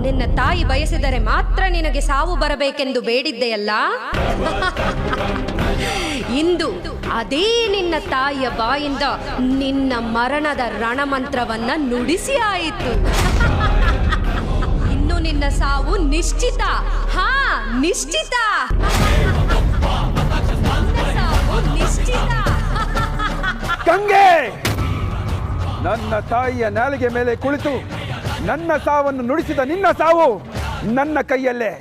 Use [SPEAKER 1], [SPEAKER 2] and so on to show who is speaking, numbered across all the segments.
[SPEAKER 1] ನಿನ್ನ ತಾಯಿ ಬಯಸಿದರೆ ಮಾತ್ರ ನಿನಗೆ ಸಾವು ಬರಬೇಕೆಂದು ಬೇಡಿದ್ದೆಯಲ್ಲ. ಇಂದು ಅದೇ ನಿನ್ನ ತಾಯಿಯ ಬಾಯಿಂದ ನಿನ್ನ ಮರಣದ ರಣಮಂತ್ರವನ್ನ ನುಡಿಸಿ ಆಯಿತು. ಇನ್ನು ನಿನ್ನ ಸಾವು ನಿಶ್ಚಿತ. ಹಾ, ನಿಶ್ಚಿತ. ಸಾವು ನಿಶ್ಚಿತ.
[SPEAKER 2] ಗಂಗೆ, ನನ್ನ ತಾಯಿಯ ನಾಲಿಗೆ ಮೇಲೆ ಕುಳಿತು ನನ್ನ ಸಾವನ್ನು ನುಡಿಸಿದ ನಿನ್ನ ಸಾವು ನನ್ನ ಕೈಯಲ್ಲೇ.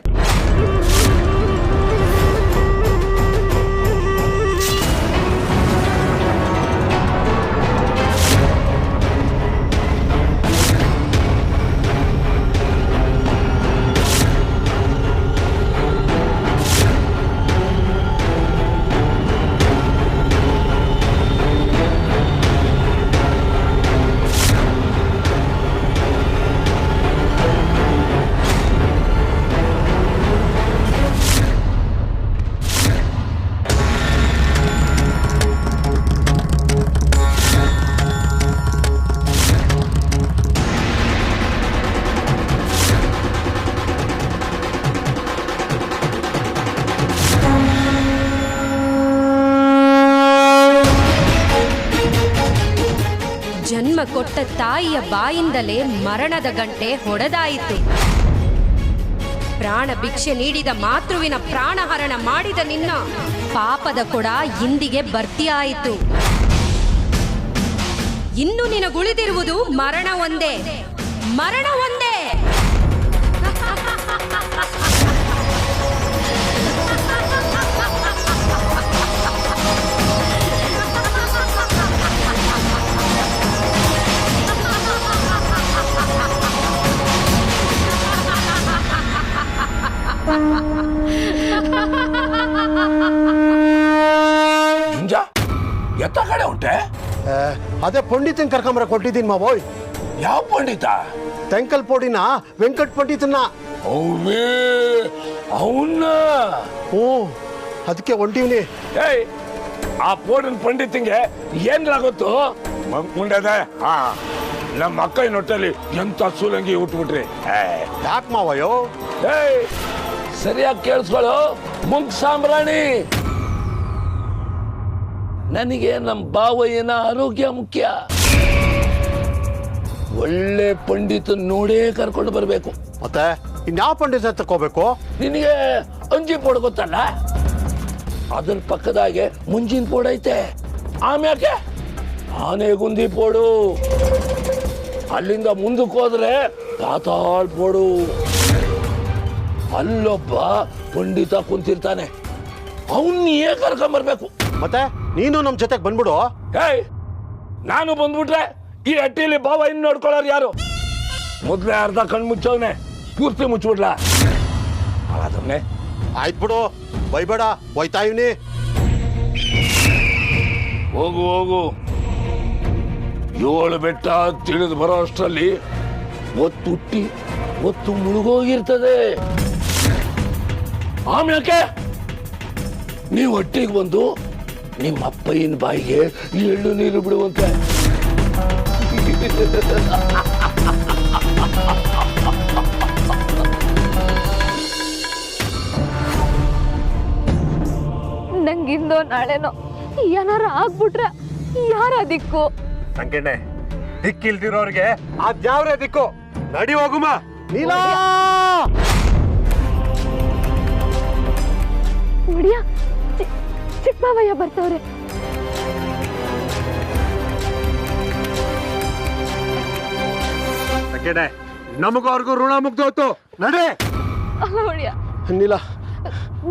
[SPEAKER 1] ಜನ್ಮ ಕೊಟ್ಟ ತಾಯಿಯ ಬಾಯಿಂದಲೇ ಮರಣದ ಗಂಟೆ ಹೊಡೆದಾಯಿತು. ಪ್ರಾಣ ಭಿಕ್ಷೆ ನೀಡಿದ ಮಾತೃವಿನ ಪ್ರಾಣಹರಣ ಮಾಡಿದ ನಿನ್ನ ಪಾಪದ ಕೊಡ ಇಂದಿಗೆ ಭರ್ತಿಯಾಯಿತು. ಇನ್ನು ನಿನಗುಳಿದಿರುವುದು ಮರಣ ಒಂದೇ, ಮರಣ ಒಂದೇ.
[SPEAKER 3] ಎತ್ತ ಕಡೆ ಉಂಟೆ?
[SPEAKER 4] ಅದೇ ಪಂಡಿತನ್ ಕರ್ಕೊಂಬರ ಕೊಟ್ಟಿದ್ದೀನಿ ಮಾವೋಯ್.
[SPEAKER 3] ಯಾವ ಪಂಡಿತ?
[SPEAKER 4] ತೆಂಕಲ್ ಪೋಡಿನ ವೆಂಕಟ್ ಪಂಡಿತನ್ನ.
[SPEAKER 3] ಅವನ್ನ
[SPEAKER 4] ಅದಕ್ಕೆ ಹೊಂಟಿವ್ನಿ.
[SPEAKER 3] ಏಯ್, ಆ ಪೋಡಿನ ಪಂಡಿತಂಗೆ ಏನ್ಲಾಗೊತ್ತು ಮುಂಡದ? ನಮ್ಮ ಅಕ್ಕ ನೊಟ್ಟಲ್ಲಿ ಎಂತ ಸೂಲಂಗಿ ಉಟ್ಬಿಟ್ರಿ.
[SPEAKER 4] ಯಾಕೆ ಮಾವಯ್ಯೋ?
[SPEAKER 3] ಏಯ್, ಸರಿಯಾಗಿ ಕೇಳಿಸ್ಕೊಳ್ಳು ಮುಂಕ್ ಸಾಂಬ್ರಾಣಿ. ನನಗೆ ನಮ್ಮ ಬಾವಯ್ಯನ ಆರೋಗ್ಯ ಮುಖ್ಯ. ಒಳ್ಳೆ ಪಂಡಿತ ನೋಡೇ ಕರ್ಕೊಂಡು ಬರ್ಬೇಕು.
[SPEAKER 4] ಮತ್ತೆ ಇನ್ಯಾವ ಪಂಡಿತ ತಕೋಬೇಕು?
[SPEAKER 3] ನಿನಗೆ ಅಂಜಿ ಪೋಡ್ ಗೊತ್ತಲ್ಲ, ಅದ್ರ ಪಕ್ಕದಾಗೆ ಮುಂಜಿನ ಪೋಡ್ ಐತೆ. ಆಮ್ಯಾಕೆ ಆನೆಗುಂದಿ ಪೋಡು. ಅಲ್ಲಿಂದ ಮುಂದಕ್ಕೆ ಹೋದ್ರೆ ಪಾತಾಳ್ ಪೋಡು. ಅಲ್ಲೊಬ್ಬ ಪಂಡಿತ ಕುಂತಿರ್ತಾನೆ, ಅವನ್ನೇ ಕರ್ಕೊಂಬರ್ಬೇಕು.
[SPEAKER 4] ಮತ್ತೆ ನೀನು ನಮ್ ಜೊತೆಗೆ ಬಂದ್ಬಿಡು.
[SPEAKER 3] ಏಯ್, ನಾನು ಬಂದ್ಬಿಟ್ರೆ ಈ ಹಟ್ಟಿಲಿ ಬಾವ ಇನ್ನು ನೋಡ್ಕೊಳ್ಳೋರು ಯಾರು? ಮೊದ್ಲೇ ಅರ್ಧ ಕಣ್ ಮುಚ್ಚವನೆ, ಪೂರ್ತಿ ಮುಚ್ಚಿಬಿಡ್ಲ. ಹಾಗಾದ್ರೆ
[SPEAKER 4] ಆಯ್ತು ಬಿಡು, ಬೈಬೇಡ, ಒಯ್ತಾ ಇವ್ನಿ.
[SPEAKER 3] ಹೋಗು ಹೋಗು. 7 ಬೆಟ್ಟ ತಿಳಿದು ಬರೋ ಅಷ್ಟರಲ್ಲಿ ಒತ್ತು ಹುಟ್ಟಿ ಒತ್ತು ಮುಳುಗೋಗಿರ್ತದೆ. ಆಮ್ಯಾಕೆ ನೀವು ಒಟ್ಟಿಗೆ ಬಂದು ನಿಮ್ಮ ಅಪ್ಪಯ್ಯನ ಬಾಯಿಗೆ ಎಳ್ಳು ನೀರು ಬಿಡುವಂತೆ.
[SPEAKER 5] ನಂಗಿಂದೋ ನಾಳೆನೋ ಏನಾರ ಆಗ್ಬಿಟ್ರೆ ಯಾರ ದಿಕ್ಕು?
[SPEAKER 4] ಸಂಕೆಣ್ಣೆ, ದಿಕ್ಕಿಲ್ದಿರೋರ್ಗೆ ಅದ್ಯಾವ್ರೇ ದಿಕ್ಕು. ನಡಿ ಹೋಗುಮ. ನೀಲಾ
[SPEAKER 5] ನೋಡಿಯಾ, ಚಿಕ್ಕಮಾವಯ್ಯ ಬರ್ತವ್ರೆ.
[SPEAKER 4] ಸಂಕೆಣ್ಣೆ, ನಮಗೂ ಅವ್ರಿಗೂ ಋಣ ಮುಗ್ದೋತು. ನಡೆ.
[SPEAKER 5] ನೋಡಿಯ
[SPEAKER 4] ನೀಲ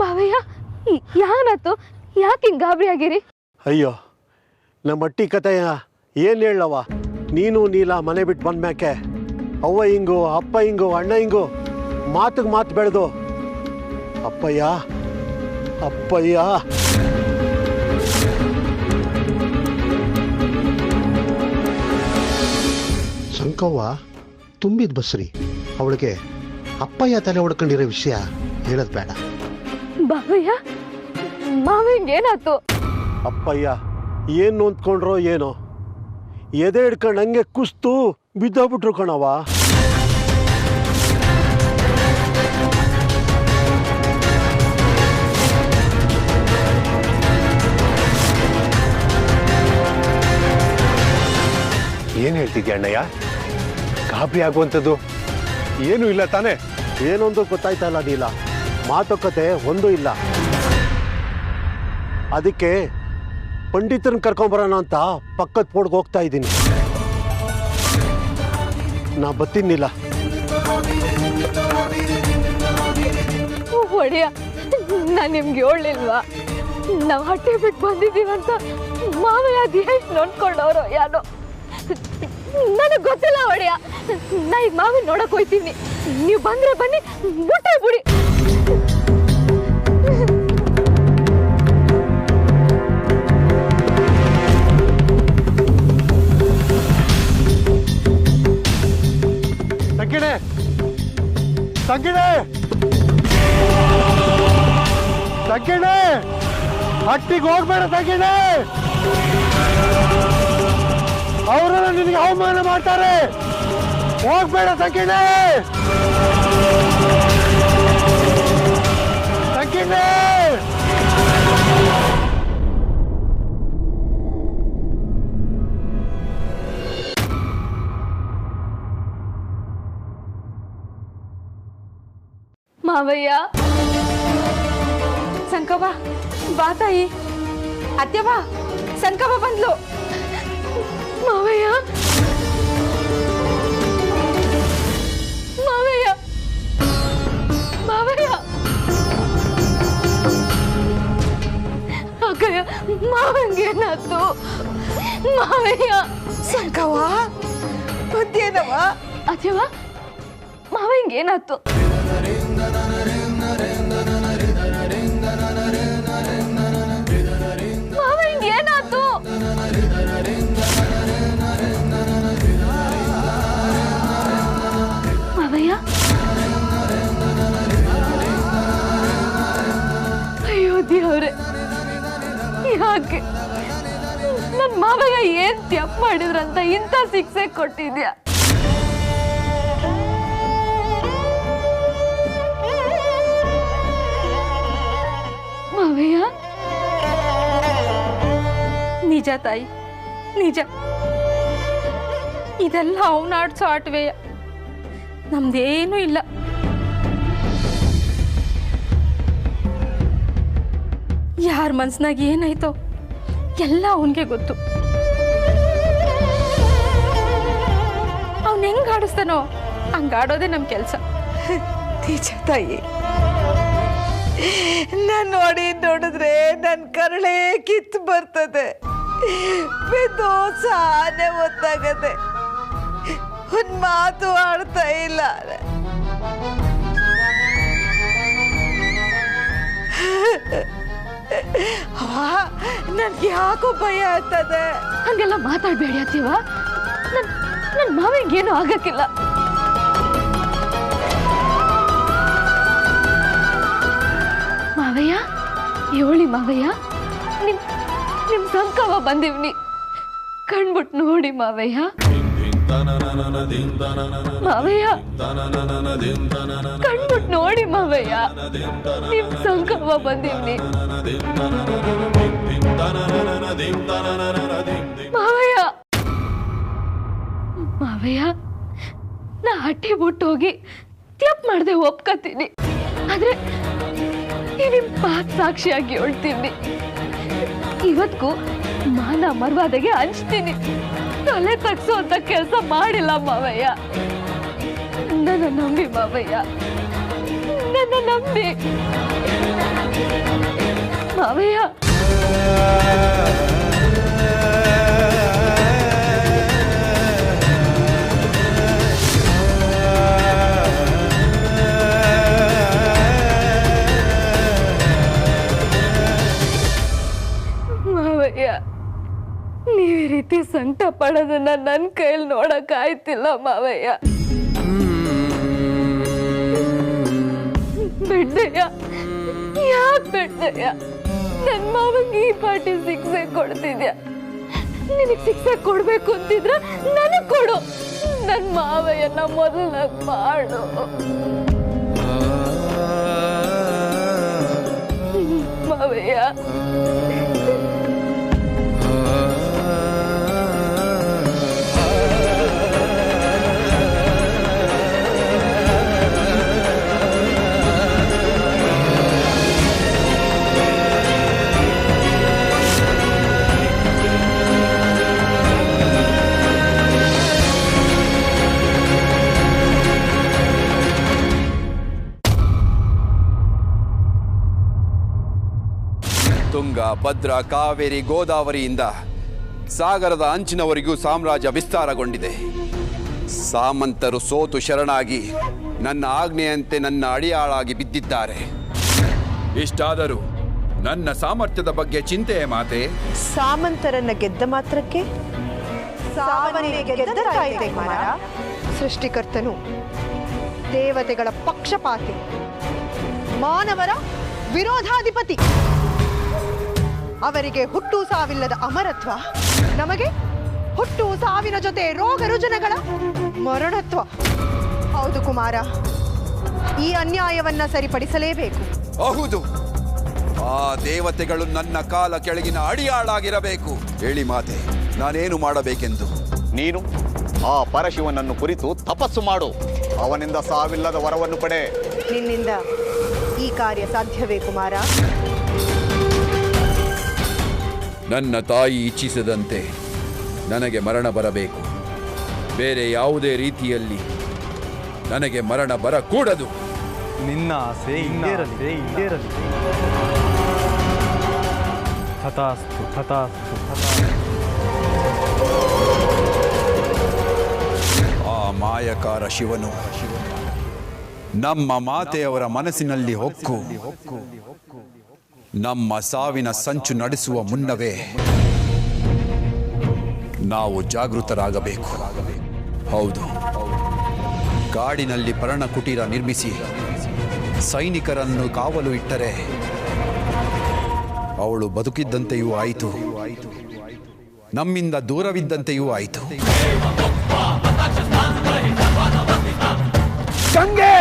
[SPEAKER 5] ಮಾವಯ್ಯ, ಯಾನಾತು? ಯಾಕೆ ಹಿಂಗ್ ಗಾಬರಿ ಆಗಿರಿ?
[SPEAKER 4] ಅಯ್ಯೋ, ನಮ್ಮ ಅಟ್ಟಿ ಕತೆಯ ಏನ್ ಹೇಳವ. ನೀನು ನೀಲ ಮನೆ ಬಿಟ್ಟು ಬಂದ್ಮ್ಯಾಕೆ ಅವ್ವ ಹಿಂಗು, ಅಪ್ಪ ಹಿಂಗು, ಅಣ್ಣ ಹಿಂಗು ಮಾತಿಗೆ ಮಾತು ಬೆಳೆದು ಅಪ್ಪಯ್ಯ ಅಪ್ಪಯ್ಯ. ಸಂಕವ್ವ ತುಂಬಿದ ಬಸ್ರಿ. ಅವಳಿಗೆ ಅಪ್ಪಯ್ಯ ತಲೆ ಹೊಡ್ಕೊಂಡಿರೋ ವಿಷಯ ಹೇಳೋದು ಬೇಡ.
[SPEAKER 5] ಬಾವಯ್ಯ, ಮಾವಯ್ಯಂಗೆ ಏನಾಯ್ತು?
[SPEAKER 4] ಅಪ್ಪಯ್ಯ ಏನು ನೊಂದ್ಕೊಂಡ್ರೋ ಏನೋ, ಎದೆ ಹಿಡ್ಕೊಂಡು ಹಂಗೆ ಕುಸ್ತು ಬಿದ್ದೋಗ್ಬಿಟ್ರು ಕಣವ. ಹೇಳ್ತಿದ್ಯಾ ಅಣ್ಣಯ್ಯ? ಗಾಬರಿ ಆಗುವಂಥದ್ದು ಏನೂ ಇಲ್ಲ ತಾನೇ? ಏನೊಂದು ಗೊತ್ತಾಯ್ತಾ ಇಲ್ಲ ನೀಲ, ಮಾತುಕತೆ ಒಂದೂ ಇಲ್ಲ. ಅದಕ್ಕೆ ಪಂಡಿತರನ್ನ ಕರ್ಕೊಂಬರೋಣ ಅಂತ ಪಕ್ಕದ ಪೋಡ್ಗೆ ಹೋಗ್ತಾ ಇದ್ದೀನಿ. ನಾ ಬತ್ತೀನಿಲ್ಲ.
[SPEAKER 5] ಒಡೆಯ, ನಾನು ನಿಮ್ಗೆ ಹೇಳಿಲ್ವಾ ನಾವು ಹಟ್ಟಿ ಬಿಟ್ಟು ಬಂದಿದ್ದೀವಂತ? ಮಾವಯ್ಯ ಅದು ಎಷ್ಟು ನೋಡ್ಕೊಂಡವ್ರು ಯಾರೋ ನನಗೆ ಗೊತ್ತಿಲ್ಲ ಒಡೆಯ. ನಾ ಈಗ ಮಾವನ್ ನೋಡಕ್ ಹೋಯ್ತೀನಿ, ನೀವು ಬಂದ್ರೆ ಬನ್ನಿ, ಮುಟ್ಟೆ ಬಿಡಿ.
[SPEAKER 4] ಸಂಗಿಣೆ, ಸಂಗಿಣೆ, ಸಂಗಿಣೆ, ಹಟ್ಟಿಗೆ ಹೋಗ್ಬೇಡ ಸಂಗಿಣೆ. ಅವರೆಲ್ಲ ನಿನಗೆ ಅವಮಾನ ಮಾಡ್ತಾರೆ. ಹೋಗ್ಬೇಡ ಸಂಗಿಣೆ, ಸಂಗಿಣೆ.
[SPEAKER 5] ಮಾವಯ್ಯ,
[SPEAKER 1] ಸಂಕವ ಬಾ ತಾಯಿ. ಅತ್ಯವ, ಸಂಕವ ಬಂದ್ಲು.
[SPEAKER 5] ಮಾವಯ್ಯ, ಮಾವಯ್ಯ, ಮಾವಯ್ಯ. ಅಕ್ಕಯ್ಯ, ಮಾವಂಗೇನಾಯ್ತು? ಮಾವಯ್ಯ.
[SPEAKER 6] ಸಂಕವ ಮತ್ತೇನವ?
[SPEAKER 5] ಅತ್ಯವ, ಮಾವಂಗೇನಾಯ್ತು? ಮಾವಂಗೇನಾಯ್ತು? ಮಾವಯ್ಯ. ಅಯ್ಯೋ ದೇವ್ರೆ, ಯಾಕೆ ನನ್ ಮಾವಯ್ಯ ಏನ್ ತಪ್ಪು ಮಾಡಿದ್ರಂತ ಇಂಥ ಶಿಕ್ಷೆ ಕೊಟ್ಟಿದ್ಯಾ? ಮಾವಯ್ಯ.
[SPEAKER 1] ನಿಜ ತಾಯಿ, ನಿಜ. ಇದೆಲ್ಲ ಅವನಾಡ್ಸೋ ಆಟವೆಯ, ನಮ್ದೇನೂ ಇಲ್ಲ. ಯಾರ ಮನ್ಸ್ನಾಗ ಏನಾಯ್ತೋ ಎಲ್ಲ ಅವನಿಗೆ ಗೊತ್ತು. ಅವನ್ ಹೆಂಗ್ ಆಡಿಸ್ತಾನೋ ಹಂಗಾಡೋದೇ ನಮ್ ಕೆಲ್ಸ.
[SPEAKER 6] ನಿಜ ತಾಯಿ, ನಾನು ನೋಡಿದ್ರೆ ನನ್ನ ಕರಳೆ ಕಿತ್ತು ಬರ್ತದೆ, ಬಿದ್ದು ಸಾನೆ ಒತ್ತಾಗದೆ, ಒಂದು ಮಾತು ಆಡ್ತಾ ಇಲ್ಲ. ನನ್ಗೆ ಯಾಕೋ ಭಯ ಆಗ್ತದೆ.
[SPEAKER 5] ಹಂಗೆಲ್ಲ ಮಾತಾಡ್ಬೇಡಿ ಅತ್ತೀವ, ನನ್ ಮಾವಂಗೇನು ಆಗಕ್ಕಿಲ್ಲ. ಮಾವಯ್ಯ, ಹೇಳಿ ಮಾವಯ್ಯ, ನಿಮ್ ಸಂಕವ ಬಂದಿವ್ನಿ, ಕಣ್ಬಿಟ್ಟು ನೋಡಿ ಮಾವಯ್ಯ. ಮಾವಯ್ಯ, ಕಣ್ಬಿಟ್ಟು ನೋಡಿ ಮಾವಯ್ಯ, ನಿಮ್ ಸಂಕವ ಬಂದಿವ್ನಿ. ಮಾವಯ್ಯ, ಮಾವಯ್ಯ, ನಾ ಹಟ್ಟಿ ಬಿಟ್ಟು ಹೋಗಿ ತಪ್ಪು ಮಾಡ್ದೆ ಒಪ್ಕತೀನಿ. ಆದ್ರೆ ನಿಮ್ ಪಾತ್ ಸಾಕ್ಷಿಯಾಗಿ ಹೇಳ್ತೀನಿ, ಇವತ್ಗೂ ಮಾನ ಮರ್ವಾದೆಗೆ ಹಂಚ್ತೀನಿ. ತಲೆ ತಗ್ಸೋ ಅಂತ ಕೆಲಸ ಮಾಡಿಲ್ಲ ಮಾವಯ್ಯ. ನನ್ನ ನಂಬಿ ಮಾವಯ್ಯ, ನನ್ನ ನಂಬಿ ಮಾವಯ್ಯ. ಮಾವಯ್ಯ, ನೀವ್ ಈ ರೀತಿ ಸಂಕಟ ಪಡೋದನ್ನ ನನ್ನ ಕೈಯಲ್ಲಿ ನೋಡಕ್ ಆಯ್ತಿಲ್ಲ ಮಾವಯ್ಯ. ಬಿಡ್ದಯ್ಯ, ಯಾಕೆ ಬಿಡ್ದಯ್ಯ? ನನ್ ಮಾವಂಗೆ ಈ ಪಾರ್ಟಿ ಶಿಕ್ಷೆ ಕೊಡ್ತಿದ್ಯಾ? ನಿನಗ್ ಶಿಕ್ಷೆ ಕೊಡ್ಬೇಕು ಅಂತಿದ್ರ ನನಗ್ ಕೊಡು. ನನ್ ಮಾವಯ್ಯನ ಮೊದಲಾಗ ಮಾಡು ಮಾವಯ್ಯ.
[SPEAKER 7] ತುಂಗ, ಭದ್ರಾ, ಕಾವೇರಿ, ಗೋದಾವರಿಯಿಂದ ಸಾಗರದ ಅಂಚಿನವರೆಗೂ ಸಾಮ್ರಾಜ್ಯ ವಿಸ್ತಾರಗೊಂಡಿದೆ. ಸಾಮಂತರು ಸೋತು ಶರಣಾಗಿ ನನ್ನ ಆಜ್ಞೆಯಂತೆ ನನ್ನ ಅಡಿಯಾಳಾಗಿ ಬಿದ್ದಿದ್ದಾರೆ. ಇಷ್ಟಾದರೂ ನನ್ನ ಸಾಮರ್ಥ್ಯದ ಬಗ್ಗೆ ಚಿಂತೆಯೇ ಮಾತೆ?
[SPEAKER 6] ಸಾಮಂತರನ್ನ ಗೆದ್ದ ಮಾತ್ರಕ್ಕೆ ಸಾವನ್ನೇ ಗೆದ್ದರಾಯಿತೆ ಕುಮಾರ.
[SPEAKER 8] ಸೃಷ್ಟಿಕರ್ತನು ದೇವತೆಗಳ ಪಕ್ಷಪಾತಿ, ಮಾನವರ ವಿರೋಧಾಧಿಪತಿ. ಅವರಿಗೆ ಹುಟ್ಟು ಸಾವಿಲ್ಲದ ಅಮರತ್ವ, ನಮಗೆ ಹುಟ್ಟು ಸಾವಿನ ಜೊತೆ ರೋಗ ರುಜಿನಗಳ ಮರಣತ್ವ. ಹೌದು ಕುಮಾರ, ಈ ಅನ್ಯಾಯವನ್ನ ಸರಿಪಡಿಸಲೇಬೇಕು.
[SPEAKER 7] ಹೌದು, ಆ ದೇವತೆಗಳು ನನ್ನ ಕಾಲ ಕೆಳಗಿನ ಅಡಿಯಾಳಾಗಿರಬೇಕು. ಹೇಳಿ ಮಾತೆ, ನಾನೇನು ಮಾಡಬೇಕೆಂದು?
[SPEAKER 9] ನೀನು ಆ ಪರಶಿವನನ್ನು ಕುರಿತು ತಪಸ್ಸು ಮಾಡು. ಅವನಿಂದ ಸಾವಿಲ್ಲದ ವರವನ್ನು ಪಡೆ.
[SPEAKER 8] ನಿನ್ನಿಂದ ಈ ಕಾರ್ಯ ಸಾಧ್ಯವೇ ಕುಮಾರ?
[SPEAKER 7] ನನ್ನ ತಾಯಿ ಇಚ್ಛಿಸದಂತೆ ನನಗೆ ಮರಣ ಬರಬೇಕು. ಬೇರೆ ಯಾವುದೇ ರೀತಿಯಲ್ಲಿ ನನಗೆ ಮರಣ ಬರಕೂಡದು.
[SPEAKER 10] ನಿನ್ನ ಆಸೆ ಈಡೇರಲಿ. ತಥಾಸ್ತು ತಥಾಸ್ತು ತಥಾಸ್ತು.
[SPEAKER 7] ಆ ಮಾಯಕಾರ ಶಿವನು ನಮ್ಮ ಮಾತೆಯವರ ಮನಸ್ಸಿನಲ್ಲಿ ಹೊಕ್ಕು ನಮ್ಮ ಸಾವಿನ ಸಂಚು ನಡೆಸುವ ಮುನ್ನವೇ ನಾವು ಜಾಗೃತರಾಗಬೇಕು. ಹೌದು, ಕಾಡಿನಲ್ಲಿ ಪರ್ಣ ಕುಟೀರ ನಿರ್ಮಿಸಿ ಸೈನಿಕರನ್ನು ಕಾವಲು ಇಟ್ಟರೆ ಅವಳು ಬದುಕಿದ್ದಂತೆಯೂ ಆಯಿತು, ನಮ್ಮಿಂದ ದೂರವಿದ್ದಂತೆಯೂ ಆಯಿತು.
[SPEAKER 2] ಗಂಗೆ,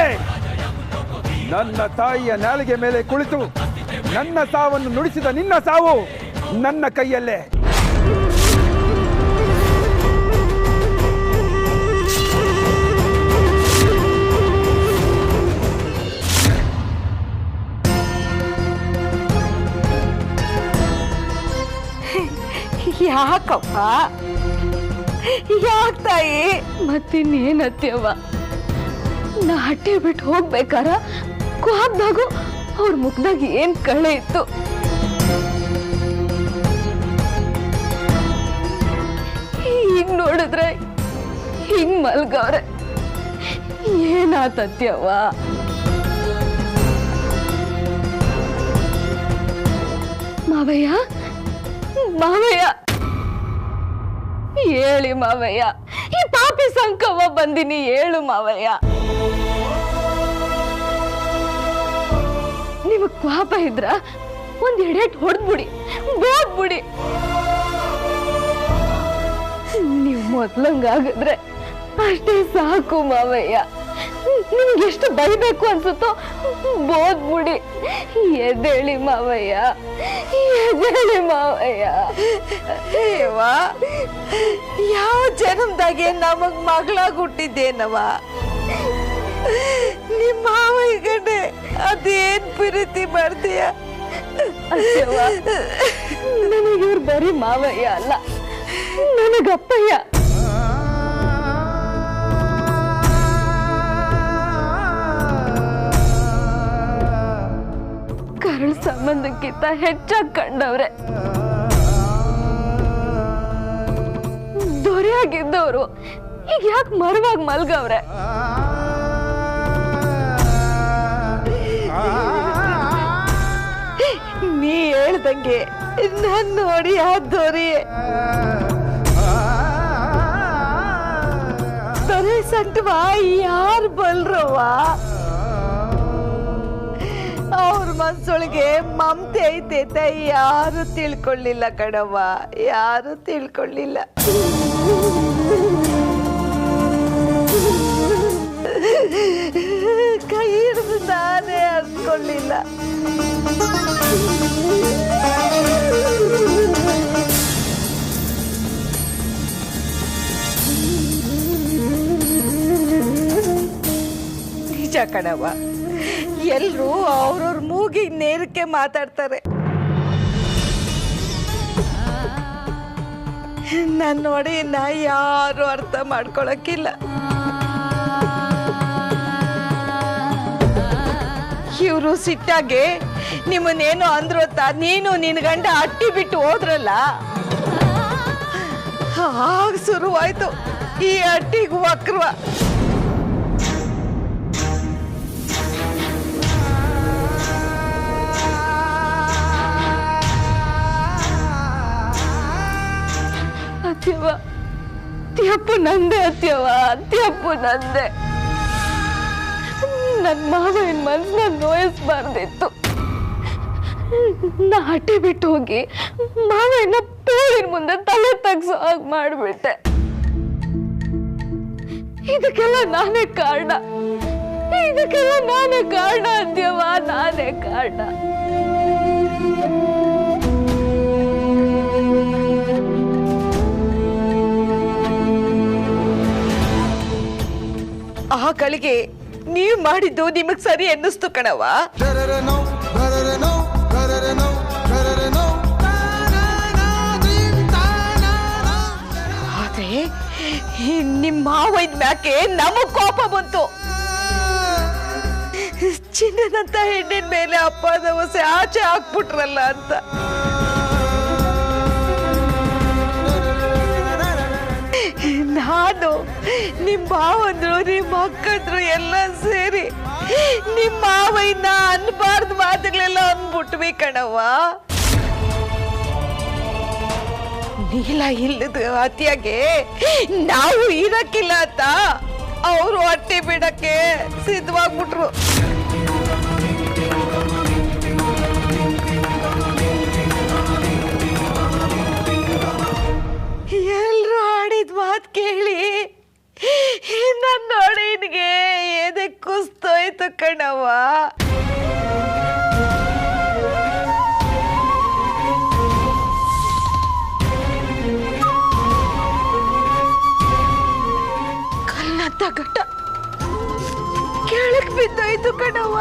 [SPEAKER 2] ನನ್ನ ತಾಯಿಯ ನಾಲಿಗೆ ಮೇಲೆ ಕುಳಿತು ನನ್ನ ಸಾವನ್ನು ನುಡಿಸಿದ ನಿನ್ನ ಸಾವು ನನ್ನ ಕೈಯಲ್ಲೇ.
[SPEAKER 6] ಯಾಕಪ್ಪ, ಯಾಕ ತಾಯಿ?
[SPEAKER 5] ಮತ್ತಿನ್ನೇನತ್ಯವ್ವ, ನಾ ಹಟ್ಟಿ ಬಿಟ್ಟು ಹೋಗ್ಬೇಕಾರ ಕ್ವಾಬ್ದಾಗು ಅವ್ರ ಮುಖದಾಗ ಏನ್ ಕಳೆ ಇತ್ತು. ಈಗ ನೋಡಿದ್ರೆ ಹಿಂಗ್ ಮಲ್ಗವ್ರೆ. ಏನಾತತ್ಯವ್ವ? ಮಾವಯ್ಯ, ಮಾವಯ್ಯ ಹೇಳಿ ಮಾವಯ್ಯ, ಈ ಪಾಪಿ ಸಂಕವ ಬಂದಿನಿ, ಹೇಳು ಮಾವಯ್ಯ. ನಿಮಗ್ ಪಾಪ ಇದ್ರ ಒಂದ್ ಎಡೆಟ್ ಹೊಡೆದ್ಬಿಡಿ, ಬೋದ್ಬಿಡಿ. ನೀವು ಮೊದ್ಲಂಗಾಗಿದ್ರೆ ಅಷ್ಟೇ ಸಾಕು ಮಾವಯ್ಯ. ನಿಮ್ಗೆ ಎಷ್ಟು ಬೈಬೇಕು ಅನ್ಸುತ್ತೋ ಬೋದ್ಬಿಡಿ. ಎದ್ದೇಳಿ ಮಾವಯ್ಯ, ಎದ್ದೇಳಿ ಮಾವಯ್ಯ.
[SPEAKER 6] ಯಾವ ಜನ್ಮದಾಗೆ ನಮಗ್ ಮಗಳಾಗಿ ಹುಟ್ಟಿದ್ದೇನವ? ನಿಮ್ಮ ಮಾವಯ್ಯ ಗಂಡೆ ಅದೇನ್ ಪ್ರೀತಿ ಮಾಡ್ತೀಯ?
[SPEAKER 5] ನನಗೆ ಇವ್ರು ಬರೀ ಮಾವಯ್ಯ ಅಲ್ಲ, ನನಗಪ್ಪಯ್ಯ. ಕರಳು ಸಂಬಂಧಕ್ಕಿಂತ ಹೆಚ್ಚಾಗಿ ಕಂಡವ್ರೆ. ದೊರೆಯಾಗಿದ್ದವರು ಈಗ ಯಾಕೆ ಮರವಾಗಿ ಮಲ್ಗವ್ರೆ?
[SPEAKER 6] ನೀ ಹೇಳ್ದಂಗೆ ನನ್ನ ನೋಡಿ ಆ ದೊರೆ ಸಂಟವಾ ಯಾರು ಬಲ್ರವ್ವ? ಅವ್ರ ಮನ್ಸೊಳಗೆ ಮಮತೆ ಐತೆ ಅಂತ ಯಾರು ತಿಳ್ಕೊಳ್ಳಿಲ್ಲ ಕಣವ್ವ, ಯಾರು ತಿಳ್ಕೊಳ್ಳಿಲ್ಲ. ಕೈ ಹಿಡಿದು ನಾನೇ ಅನ್ಕೊಳ್ಳಿಲ್ಲ. ನಿಜ ಕಣವ್ವ, ಎಲ್ರೂ ಅವ್ರವ್ರ ಮೂಗಿಗೆ ನೇರಕ್ಕೆ ಮಾತಾಡ್ತಾರೆ. ನನ್ನ ಒಡೆಯನ್ನ ಯಾರು ಅರ್ಥ ಮಾಡ್ಕೊಳಕ್ಕಿಲ್ಲ. ಇವರು ಸಿಟ್ಟಾಗೆ ನಿಮ್ಮನ್ನೇನೋ ಅಂದ್ರು ನೀನು ನಿನ್ನ ಗಂಡ ಅಟ್ಟಿ ಬಿಟ್ಟು ಹೋದ್ರಲ್ಲ, ಆಗ ಶುರುವಾಯ್ತು ಈ ಅಟ್ಟಿಗೂ ವಕ್ರವ.
[SPEAKER 5] ಅತ್ಯವ ಅತ್ಯಪ್ಪು ನಂದೆ, ಅತ್ಯವ ಅತ್ಯಪ್ಪು ನಂದೆ. ನನ್ನ ಮಾವನ ಮನಸ್ಸನ್ನ ನೋಯಿಸ್ಬಾರ್ದಿತ್ತು. ನಾ ಹಟ್ಟಿ ಬಿಟ್ಟು ಹೋಗಿ ಮಾವನ ಪೋಳಿನ ಮುಂದೆ ತಲೆ ತಗ್ಸೋ ಹಾಗೆ ಮಾಡಿಬಿಟ್ಟೆ. ಇದಕ್ಕೆಲ್ಲ ನಾನೇ ಕಾರಣ, ಇದಕ್ಕೆಲ್ಲ ನಾನೇ ಕಾರಣ ಅತ್ಯವ, ನಾನೇ ಕಾರಣ.
[SPEAKER 6] ಆ ಗಳಿಗೆ ನೀವು ಮಾಡಿದ್ದು ನಿಮಗ್ ಸರಿ ಅನ್ನಿಸ್ತು ಕಣವ. ಆದ್ರೆ ನಿಮ್ಮ ಮಾವನ ಮ್ಯಾಕೆ ನಮಗ್ ಕೋಪ ಬಂತು. ಚಿನ್ನದಂತ ಹೆಣ್ಣಿನ ಮೇಲೆ ಅಪ್ಪದ ಹೊಸೆ ಆಚೆ ಹಾಕ್ಬಿಟ್ರಲ್ಲ ಅಂತ. ನಾನು ನಿಮ್ಮ ಮಾವಂದ್ರು ನಿಮ್ಮ ಅಕ್ಕಂದ್ರು ಎಲ್ಲ ಸೇರಿ ನಿಮ್ಮ ಮಾವಯ್ಯನ ಅನ್ಬಾರ್ದು ಮಾತುಗಳೆಲ್ಲ ಅಂದ್ಬಿಟ್ವಿ ಕಣವ್ವ. ನೀಲ ಇಲ್ಲದ ಅತಿಯಾಗೆ ನಾವು ಇರಕ್ಕಿಲ್ಲ ಅಂತ ಅವರು ಹೊಟ್ಟೆ ಬಿಡಕ್ಕೆ ಸಿದ್ಧವಾಗ್ಬಿಟ್ರು. ಎಲ್ರು ಆಡಿದ ಮಾತು ಕೇಳಿ ನನ್ನ ನೋಡಿನ್ಗೆ ಎದೆ ಕುಸ್ತೋಯ್ತು ಕಣವ್ವ. ಕಲ್ಲಂತ ಘಟ ಕೆಳಕ್ ಬಿದ್ದೋಯ್ತು ಕಣವ್ವ.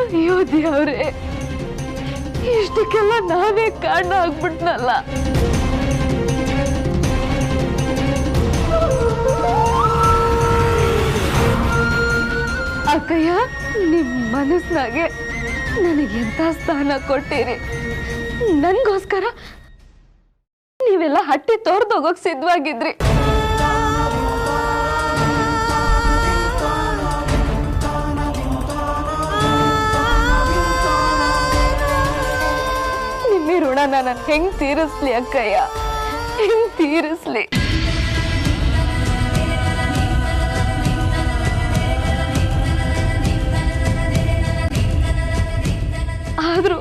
[SPEAKER 6] ಅಯ್ಯೋ ದೇವ್ರೇ, ಇಷ್ಟಕ್ಕೆಲ್ಲ ನಾನೇ ಕಾರಣ ಆಗ್ಬಿಟ್ನಲ್ಲ. ಅಕ್ಕಯ್ಯ, ನಿಮ್ ಮನಸ್ನಾಗೆ ನನಗೆ ಎಂತ ಸ್ಥಾನ ಕೊಟ್ಟಿರಿ. ನನ್ಗೋಸ್ಕರ ನೀವೆಲ್ಲ ಹಟ್ಟಿ ತೋರ್ದೋಗೋಕ್ ಸಿದ್ಧವಾಗಿದ್ರಿ. ನಿಮ್ಮ ಋಣನ ನಾನು ಹೆಂಗ್ ತೀರಿಸ್ಲಿ ಅಕ್ಕಯ್ಯ, ಹೆಂಗ್ ತೀರಿಸ್ಲಿ? ಆದ್ರೂ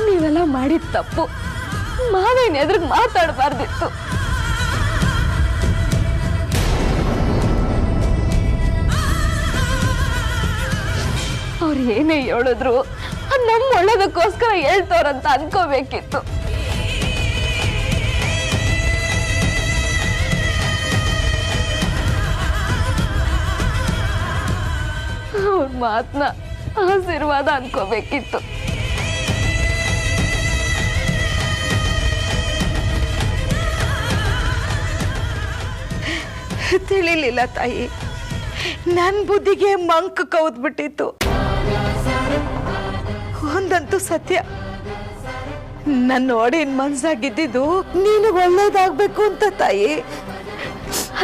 [SPEAKER 6] ನೀವೆಲ್ಲ ಮಾಡಿದ ತಪ್ಪು. ಮಾವೇನ್ ಎದುರು ಮಾತಾಡಬಾರ್ದಿತ್ತು. ಅವ್ರು ಏನೇ ಹೇಳಿದ್ರು ನಮ್ಮ ಒಳ್ಳೇದಕ್ಕೋಸ್ಕರ ಹೇಳ್ತವ್ರಂತ ಅನ್ಕೋಬೇಕಿತ್ತು. ಅವ್ರ ಮಾತನ್ನ ಆಶೀರ್ವಾದ ಅನ್ಕೋಬೇಕಿತ್ತು. ತಿಳಿಲಿಲ್ಲ ತಾಯಿ, ನನ್ ಬುದ್ಧಿಗೆ ಮಂಕ್ ಕೌದ್ಬಿಟ್ಟಿತ್ತು. ಒಂದಂತೂ ಸತ್ಯ, ನನ್ನ ಒಡೆಯನ್ ಮನ್ಸಾಗಿದ್ದು ನೀನು ಒಳ್ಳೇದಾಗ್ಬೇಕು ಅಂತ ತಾಯಿ.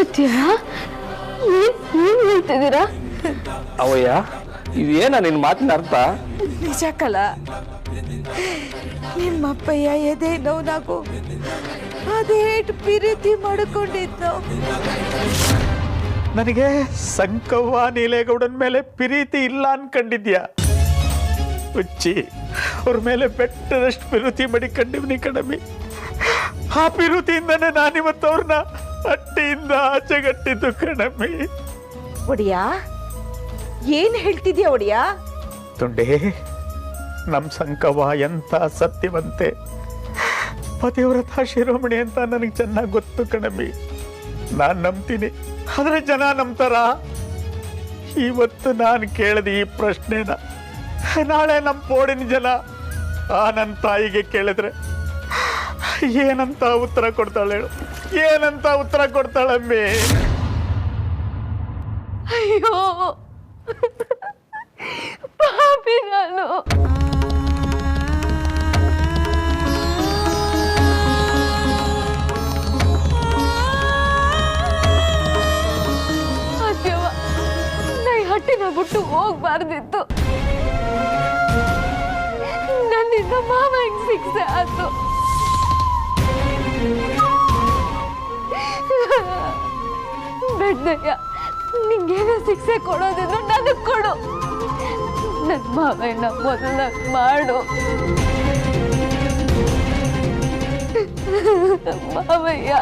[SPEAKER 5] ಅತ್ಯ, ಏನ್ ಹೇಳ್ತಿದ್ದೀರಾ?
[SPEAKER 3] ಅವಯ್ಯ, ಇದೇನ ನಿನ್ ಮಾತಿನ ಅರ್ಥ?
[SPEAKER 6] ನಿಜ ಕಲ, ನಿಮ್ಮಪ್ಪಯ್ಯ ಎದೆ ನೋವು ಅದೇಟ್ ಪ್ರೀತಿ ಮಾಡಿಕೊಂಡಿದ್ದು.
[SPEAKER 11] ನನಗೆ ಸಂಕವ್ವ ನೀಲೇಗೌಡನ ಮೇಲೆ ಪ್ರೀತಿ ಇಲ್ಲ ಅನ್ಕೊಂಡಿದ್ಯಾ? ಹುಚ್ಚಿ, ಅವ್ರ ಮೇಲೆ ಬೆಟ್ಟದಷ್ಟು ಪ್ರೀತಿ ಮಡಿಕೊಂಡಿವ್ನಿ ಕಣಮಿ. ಆ ಪ್ರೀತಿಯಿಂದನೇ ನಾನಿವತ್ತು ಅವ್ರನ್ನ ಹಟ್ಟಿಯಿಂದ ಆಚೆಗಟ್ಟಿದ್ದು ಕಣಮಿ.
[SPEAKER 6] ಒಡಿಯಾ, ಏನ್ ಹೇಳ್ತಿದ್ಯಾ ಒಡಿಯಾ?
[SPEAKER 11] ತುಂಡೆ, ನಮ್ ಸಂಕವ್ವ ಎಂತ ಸತ್ಯವಂತೆ, ಪತಿವ್ರತ ಶಿರೋಮಣಿ ಅಂತ ನನಗೆ ಚೆನ್ನಾಗಿ ಗೊತ್ತು ಕಣಮಿ. ನಾನ್ ನಂಬ್ತೀನಿ, ಆದ್ರೆ ಜನ ನಂಬ್ತಾರ? ಇವತ್ತು ನಾನು ಕೇಳಿದ ಈ ಪ್ರಶ್ನೆನ ನಾಳೆ ನಮ್ಮ ಪೋಡಿನ ಜನ ಆ ನನ್ನ ತಾಯಿಗೆ ಕೇಳಿದ್ರೆ ಏನಂತ ಉತ್ತರ ಕೊಡ್ತಾಳೆ ಹೇಳು? ಏನಂತ ಉತ್ತರ ಕೊಡ್ತಾಳಮ್ಮಿ?
[SPEAKER 5] ಅಯ್ಯೋ ಪಾಪಿ ನಾನು. ಅದ್ಯವ ನಾ ಈ ಹಟ್ಟಿನ ಬಿಟ್ಟು ಹೋಗ್ಬಾರ್ದಿತ್ತು. ನನ್ನಿಂದ ಮಾವ ಹೆಂಗ್ ಶಿಕ್ಷೆ ಆಯ್ತು. ಬೆಡ್ಡಯ್ಯ, ನಿಂಗೇನೋ ಶಿಕ್ಷೆ ಕೊಡೋದಿದ್ರು ನನಗ್ ಕೊಡು. ನನ್ನ ಮಾವಯ್ಯನ ಮೊದಲ ಮಾಡು ಮಾವಯ್ಯ.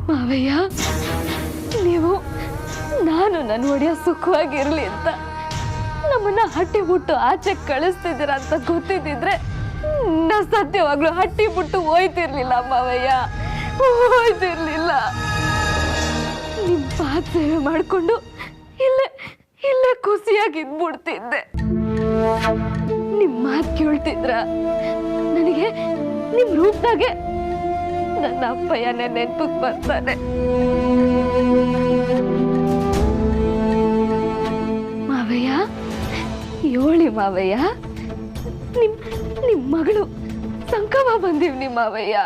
[SPEAKER 5] ಮಾವಯ್ಯ, ನೀವು ನಾನು ನನ್ನ ಒಡೆಯ ಸುಖವಾಗಿರ್ಲಿ ಅಂತ ನಮ್ಮನ್ನ ಹಟ್ಟಿ ಬಿಟ್ಟು ಆಚೆ ಕಳಿಸ್ತಿದ್ದೀರ ಅಂತ ಗೊತ್ತಿದ್ದಿದ್ರೆ ನಾ ಸತ್ಯವಾಗ್ಲೂ ಹಟ್ಟಿ ಬಿಟ್ಟು ಹೋಯ್ತಿರ್ಲಿಲ್ಲ ಮಾವಯ್ಯ, ಹೋಯ್ತಿರ್ಲಿಲ್ಲ. ನಿಮ್ ಪಾದ ಸೇವೆ ಮಾಡ್ಕೊಂಡು ಇಲ್ಲೇ ಇಲ್ಲೇ ಖುಷಿಯಾಗಿದ್ಬಿಡ್ತಿದ್ದೆ. ನಿಮ್ ಮಾತು ಕೇಳ್ತಿದ್ರ ನನಗೆ ನಿಮ್ ರೂಪದಾಗೆ ನನ್ನ ಅಪ್ಪಯ್ಯನೇ ನೆನ್ಪಿಗೆ ಬರ್ತಾನೆ. ಮಾವಯ್ಯ, ಯೋಳಿ ಮಾವಯ್ಯ, ನಿಮ್ ಮಗಳು ಸಂಕವ ಬಂದಿವ್ನಿ ಮಾವಯ್ಯ.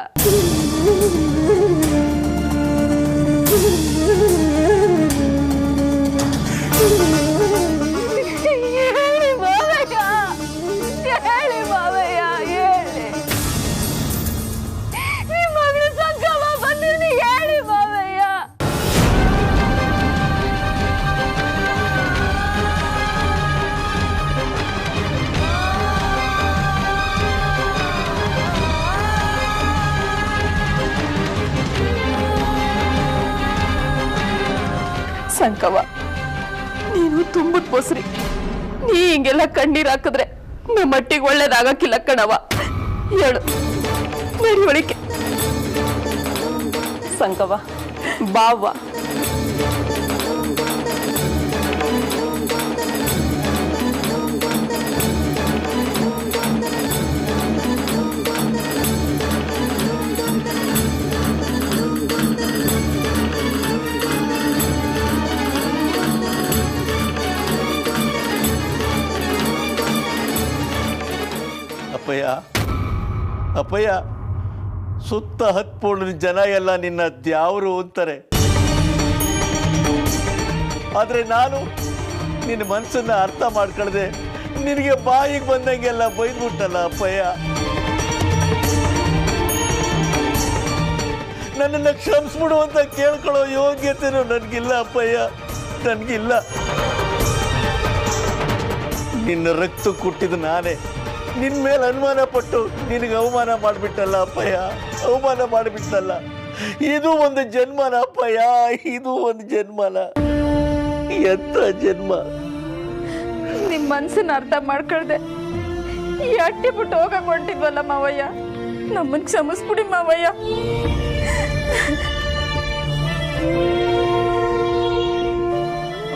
[SPEAKER 5] ಹೇಳಿ ಮಾವಯ್ಯ, ಹೇಳಿ ಮಾವಯ್ಯ, ಹೇಳಿ ನಿಮ್ ಮಗಳು ಸಂಕವ ಬಂದಿವ್ನಿ, ಹೇಳಿ ಮಾವಯ್ಯ. ಸಂಕವ, ನೀನು ತುಂಬದ್ ಮೊಸರಿ. ನೀ ಹಿಂಗೆಲ್ಲ ಕಣ್ಣೀರ್ ಹಾಕಿದ್ರೆ ನಮ್ಮ ಮಟ್ಟಿಗೆ ಒಳ್ಳೇದಾಗಕ್ಕಿಲ್ಲ ಕಣವ. ಹೇಳು, ನಡಿವಳಿಕೆ. ಸಂಕವ ಬಾವ.
[SPEAKER 11] ಅಪ್ಪಯ್ಯ, ಅಪ್ಪಯ್ಯ, ಸುತ್ತ ಹತ್ಪೂರ್ಣ ಜನ ಎಲ್ಲ ನಿನ್ನ ದ್ಯಾವರು ಅಂತಾರೆ. ಆದ್ರೆ ನಾನು ನಿನ್ನ ಮನಸ್ಸನ್ನ ಅರ್ಥ ಮಾಡ್ಕೊಳ್ದೆ ನಿನಗೆ ಬಾಯಿಗೆ ಬಂದಂಗೆಲ್ಲ ಬೈದ್ಬಿಟ್ಟಲ್ಲ ಅಪ್ಪಯ್ಯ. ನನ್ನನ್ನು ಕ್ಷಮಿಸ್ಬಿಡು ಅಂತ ಕೇಳ್ಕೊಳ್ಳೋ ಯೋಗ್ಯತೆನೂ ನನಗಿಲ್ಲ ಅಪ್ಪಯ್ಯ, ನನಗಿಲ್ಲ. ನಿನ್ನ ರಕ್ತ ಕುಟ್ಟಿದ ನಾನೇ ನಿನ್ನ ಮೇಲೆ ಅನುಮಾನ ಪಟ್ಟು ನಿನಗೆ ಅವಮಾನ ಮಾಡಿಬಿಟ್ಟಲ್ಲ ಅಪ್ಪಯ್ಯ, ಅವಮಾನ ಮಾಡಿಬಿಟ್ಟಲ್ಲ. ಇದು ಒಂದು ಜನ್ಮನ ಅಪ್ಪಯ್ಯ, ಇದು ಒಂದು ಜನ್ಮನ. ಎಂತ ಜನ್ಮ.
[SPEAKER 5] ನಿಮ್ ಮನ್ಸನ್ನ ಅರ್ಥ ಮಾಡ್ಕೊಳ್ದೆ ಈ ಅಟ್ಟಿ ಬಿಟ್ಟು ಹೋಗಕ್ ಹೊಂಟಿದ್ವಲ್ಲ ಮಾವಯ್ಯ, ನಮ್ಮನ್ ಕ್ಷಮಿಸ್ಬಿಡಿ ಮಾವಯ್ಯ.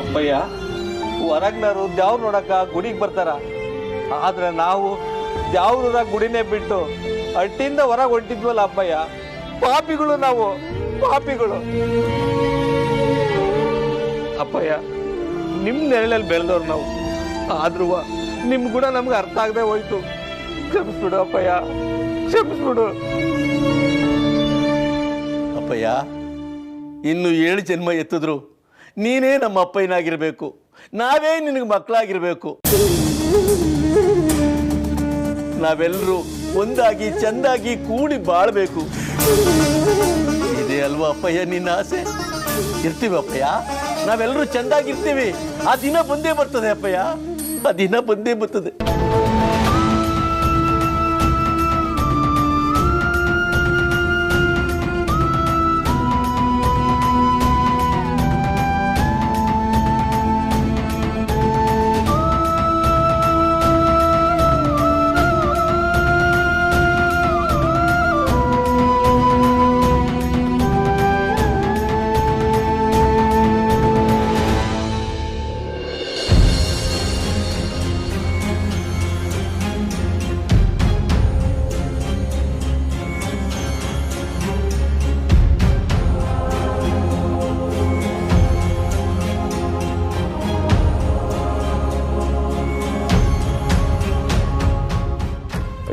[SPEAKER 11] ಅಪ್ಪಯ್ಯ, ಹೊರಗ್ನರು ದ್ಯಾವ್ರು ನೋಡಕ ಗುಡಿಗೆ ಬರ್ತಾರ. ಆದ್ರೆ ನಾವು ದ್ಯಾವ್ರ ಗುಡಿನೇ ಬಿಟ್ಟು ಅಟ್ಟಿಂದ ಹೊರಗೆ ಹೊಂಟಿದ್ವಲ್ಲ ಅಪ್ಪಯ್ಯ. ಪಾಪಿಗಳು ನಾವು, ಪಾಪಿಗಳು. ಅಪ್ಪಯ್ಯ, ನಿಮ್ ನೆರಳಲ್ಲಿ ಬೆಳೆದವ್ರು ನಾವು. ಆದ್ರೂ ನಿಮ್ ಗುಣ ನಮ್ಗೆ ಅರ್ಥ ಆಗದೆ ಹೋಯ್ತು. ಕ್ಷಮಿಸ್ಬಿಡು ಅಪ್ಪಯ್ಯ, ಕ್ಷಮಿಸ್ಬಿಡು ಅಪ್ಪಯ್ಯ. ಇನ್ನು 7 ಜನ್ಮ ಎತ್ತಿದ್ರು ನೀನೇ ನಮ್ಮ ಅಪ್ಪಯ್ಯನಾಗಿರ್ಬೇಕು, ನಾವೇ ನಿನಗೆ ಮಕ್ಕಳಾಗಿರ್ಬೇಕು. ನಾವೆಲ್ಲರೂ ಒಂದಾಗಿ ಚಂದಾಗಿ ಕೂಡಿ ಬಾಳ್ಬೇಕು. ಇದೇ ಅಲ್ವಾ ಅಪ್ಪಯ್ಯ ನಿನ್ನ ಆಸೆ? ಇರ್ತೀವಿ ಅಪ್ಪಯ್ಯ, ನಾವೆಲ್ಲರೂ ಚಂದಾಗಿರ್ತೀವಿ. ಆ ದಿನ ಬಂದೇ ಬರ್ತದೆ ಅಪ್ಪಯ್ಯ, ಆ ದಿನ ಬಂದೇ ಬರ್ತದೆ.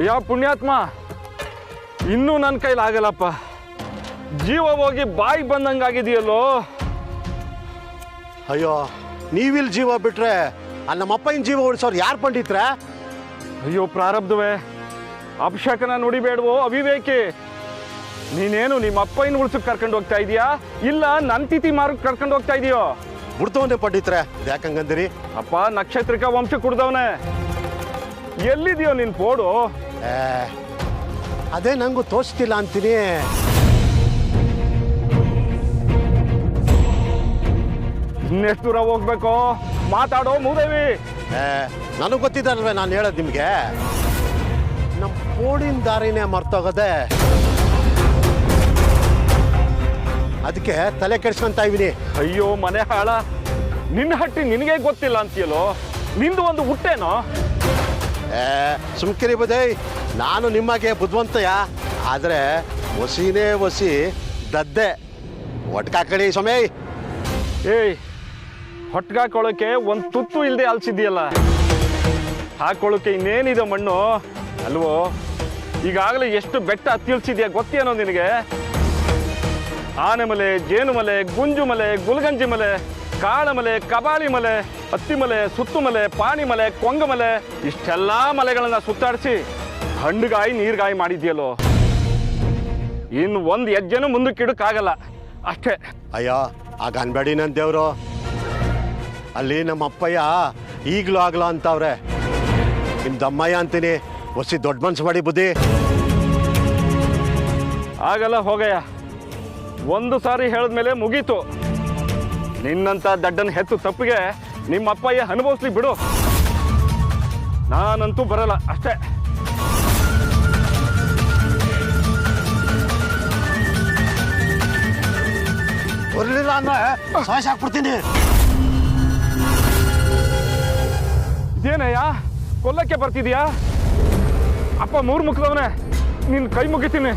[SPEAKER 10] ಅಯ್ಯ ಪುಣ್ಯಾತ್ಮ, ಇನ್ನೂ ನನ್ನ ಕೈಲಾಗಲ್ಲಪ್ಪ. ಜೀವ ಹೋಗಿ ಬಾಯಿಗೆ ಬಂದಂಗಾಗಿದೆಯಲ್ಲೋ.
[SPEAKER 4] ಅಯ್ಯೋ, ನೀವಿಲ್ಲಿ ಜೀವ ಬಿಟ್ರೆ ನಮ್ಮಪ್ಪನ ಜೀವ ಉಳಿಸೋರು ಯಾರು ಪಂಡಿತ್ರೆ?
[SPEAKER 10] ಅಯ್ಯೋ ಪ್ರಾರಬ್ಧವೇ, ಅಪಶಕನ ನುಡಿಬೇಡವೋ ಅವಿವೇಕಿ. ನೀನೇನು ನಿಮ್ಮ ಅಪ್ಪನ ಉಳ್ಸಕ್ಕೆ ಕರ್ಕೊಂಡು ಹೋಗ್ತಾ ಇದೀಯಾ, ಇಲ್ಲ ನನ್ನ ತಿಥಿ ಮಾರಕ್ಕೆ ಕರ್ಕೊಂಡು ಹೋಗ್ತಾ ಇದೀಯೋ?
[SPEAKER 4] ಬಿಡ್ತವನ್ನೇ ಪಂಡಿತ್ರೆ, ಯಾಕಂಗಂದಿರಿ?
[SPEAKER 10] ಅಪ್ಪ ನಕ್ಷತ್ರಿಕ ವಂಶ ಕುಡ್ದವನೇ, ಎಲ್ಲಿದೆಯೋ ನಿನ್ ಪೋಡು?
[SPEAKER 4] ಅದೇ ನಂಗೂ ತೋರಿಸ್ತಿಲ್ಲ ಅಂತೀನಿ.
[SPEAKER 10] ಇನ್ನೆಷ್ಟು ದೂರ ಹೋಗ್ಬೇಕು? ಮಾತಾಡೋ ಮೂದೇವಿ.
[SPEAKER 4] ನನಗೆ ಗೊತ್ತಿದ್ದಲ್ವೇ ನಾನು ಹೇಳೋದು ನಿಮಗೆ. ನಮ್ಮ ಪೋಡಿನ ದಾರಿನೇ ಮರ್ತೋಗದೆ, ಅದಕ್ಕೆ ತಲೆ ಕೆಡ್ಸ್ಕೊಂತ ಇದ್ದೀನಿ.
[SPEAKER 10] ಅಯ್ಯೋ ಮನೆ ಹಾಳ, ನಿನ್ನ ಹಟ್ಟಿ ನಿನಗೆ ಗೊತ್ತಿಲ್ಲ ಅಂತೀಯಲ್ಲೋ. ನಿಂದು ಒಂದು ಹುಟ್ಟೇನೋ?
[SPEAKER 4] ಸುಮ್ಕಿರಿ ಬುದೈ, ನಾನು ನಿಮಗೆ ಬುದ್ಧಿವಂತಯ್ಯ, ಆದರೆ ಒಸಿನೇ ಒಸಿ ದದ್ದೆ. ಒಟ್ಕಾಕಳಿ ಸಮಯ.
[SPEAKER 10] ಏಯ್, ಹೊಟ್ಗಾಕೊಳ್ಳೋಕೆ ಒಂದು ತುತ್ತು ಇಲ್ಲದೆ ಅಲ್ಸಿದ್ಯಲ್ಲ, ಹಾಕೊಳ್ಳೋಕೆ ಇನ್ನೇನಿದೆ ಮಣ್ಣು ಅಲ್ವೋ? ಈಗಾಗಲೇ ಎಷ್ಟು ಬೆಟ್ಟ ಹತ್ತಿಳ್ಸಿದ್ಯಾ ಗೊತ್ತೇನೋ ನಿನಗೆ? ಆನೆಮಲೆ, ಜೇನುಮಲೆ, ಗುಂಜುಮಲೆ, ಗುಲ್ಗಂಜಿ ಮಲೆ, ಕಾಳಮಲೆ, ಕಬಾಳಿ ಮಲೆ, ಹತ್ತಿಮಲೆ, ಸುತ್ತುಮಲೆ, ಪಾಣಿಮಲೆ, ಕೊಂಗಮಲೆ, ಇಷ್ಟೆಲ್ಲ ಮಲೆಗಳನ್ನ ಸುತ್ತಾಡಿಸಿ ಹಣ್ಣುಗಾಯಿ ನೀರ್ಗಾಯಿ ಮಾಡಿದ್ಯಲ್ಲೋ. ಇನ್ನು ಒಂದು ಹೆಜ್ಜೆನೂ ಮುಂದಕ್ಕಿಡಕ್ಕಾಗಲ್ಲ ಅಷ್ಟೇ.
[SPEAKER 4] ಅಯ್ಯೋ ಆಗ ಅನ್ಬೇಡಿ ನನ್ನ ದೇವ್ರು. ಅಲ್ಲಿ ನಮ್ಮ ಅಪ್ಪಯ್ಯ ಈಗಲೂ ಆಗ್ಲೋ ಅಂತವ್ರೆ. ನಿಮ್ಮ ದಮ್ಮಯ್ಯ ಅಂತೀನಿ, ಒಸಿ ದೊಡ್ಡ ಮನ್ಸು ಮಾಡಿ ಬುದ್ಧಿ.
[SPEAKER 10] ಆಗಲ್ಲ ಹೋಗಯ್ಯ, ಒಂದು ಸಾರಿ ಹೇಳಿದ್ಮೇಲೆ ಮುಗೀತು. ನಿನ್ನಂತ ದಡ್ಡನ ಹೆತ್ತು ತಪ್ಪಿಗೆ ನಿಮ್ಮ ಅಪ್ಪಯ್ಯ ಅನುಭವಿಸ್ಲಿ ಬಿಡು, ನಾನಂತೂ ಬರಲ್ಲ ಅಷ್ಟೇ.
[SPEAKER 4] ಬರಲಿಲ್ಲ ಅಂದ್ರೆ ಸಾಯ್ಸಿ ಹಾಕ್ಬಿಡ್ತೀನಿ.
[SPEAKER 10] ಇದೇನಯ್ಯ, ಕೊಲ್ಲಕ್ಕೆ ಬರ್ತಿದ್ಯಾ? ಅಪ್ಪ ಮೂರು ಮುಖದವನೇ, ನಿನ್ನ ಕೈ ಮುಗಿತೀನಿ.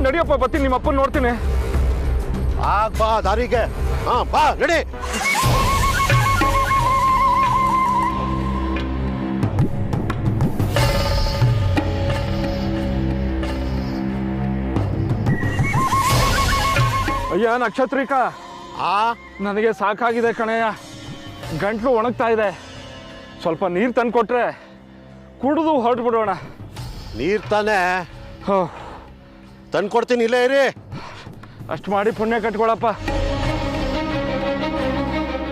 [SPEAKER 10] ನಡಿಯಪ್ಪ, ಬರ್ತೀನಿ, ನಿಮ್ಮ ಅಪ್ಪನ ನೋಡ್ತೀನಿ.
[SPEAKER 4] ಬಾ ದಾರಿಗೆ. ಬಾ ನಡಿ.
[SPEAKER 10] ಅಯ್ಯ ನಕ್ಷತ್ರಿಕ, ನನಗೆ ಸಾಕಾಗಿದೆ ಕಣಯ್ಯ, ಗಂಟ್ಲು ಒಣಗ್ತಾ ಇದೆ. ಸ್ವಲ್ಪ ನೀರು ತಂದು ಕೊಟ್ರೆ ಕುಡಿದು ಹೊರಟು ಬಿಡೋಣ.
[SPEAKER 4] ನೀರು ತಾನೇ ತಂದು ಕೊಡ್ತೀನಿ, ಇಲ್ಲೇ ಇರಿ.
[SPEAKER 10] ಅಷ್ಟು ಮಾಡಿ ಪುಣ್ಯ ಕಟ್ಕೊಳಪ್ಪ.